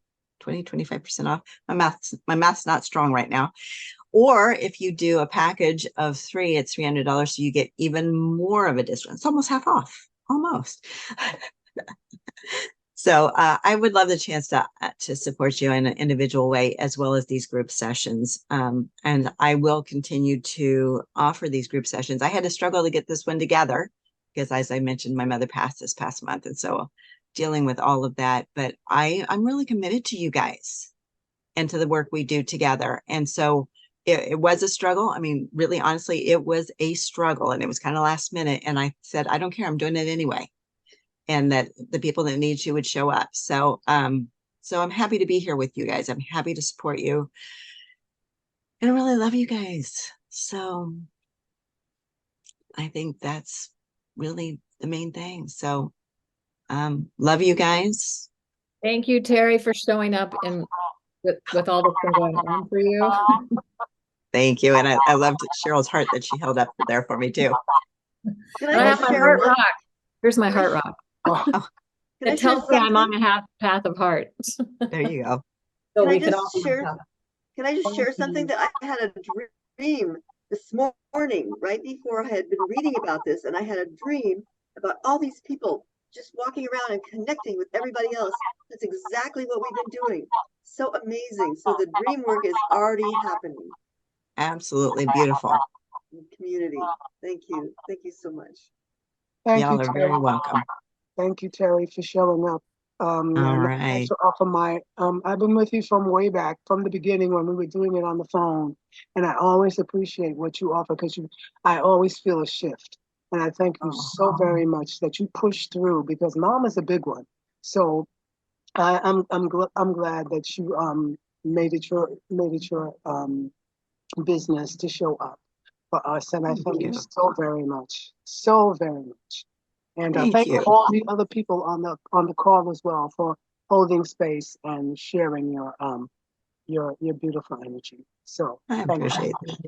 off. My math's not strong right now. Or if you do a package of 3, it's $300, so you get even more of a discount. It's almost half off, almost. So I would love the chance to support you in an individual way, as well as these group sessions. And I will continue to offer these group sessions. I had to struggle to get this one together because, as I mentioned, my mother passed this past month. And so dealing with all of that, but I'm really committed to you guys and to the work we do together. And so it was a struggle. I mean, really, honestly, it was a struggle, and it was kind of last minute. And I said, I don't care. I'm doing it anyway. And that the people that need you would show up. So, so I'm happy to be here with you guys. I'm happy to support you. And I really love you guys. So I think that's really the main thing. So, love you guys. Thank you, Teri, for showing up and with all that's been going on for you. Thank you. And I loved Cheryl's heart that she held up there for me too. Can And I I have just my share heart one? rock. Here's my heart rock. Oh, Can I It share tells me I'm on something? a path of heart. there you go. So Can I we can just all share? Can I just share something that I had a dream this morning, right before I had been reading about this, and I had a dream about all these people just walking around and connecting with everybody else. That's exactly what we've been doing. So amazing. So the dream work is already happening Absolutely beautiful. in the community. Thank you. Thank you so much. Thank you, Y'all are very Teri. welcome. Thank you, Teri, for showing up. All And I'd right. like to offer my, I've been with you from way back, from the beginning when we were doing it on the phone. And I always appreciate what you offer because I always feel a shift. And I thank you so very much that you push through, because mom is a big one. So I'm glad that you made it your business to show up for us. And I thank you you. so very much. So very much. And Thank thank you. all the other people on the call as well for holding space and sharing your beautiful energy. So I thank you. appreciate that.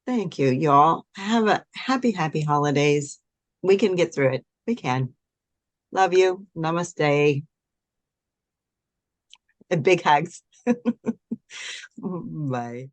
Thank you, y'all. Have a happy holidays. We can get through it. We can. Love you. Namaste. And big hugs. Bye.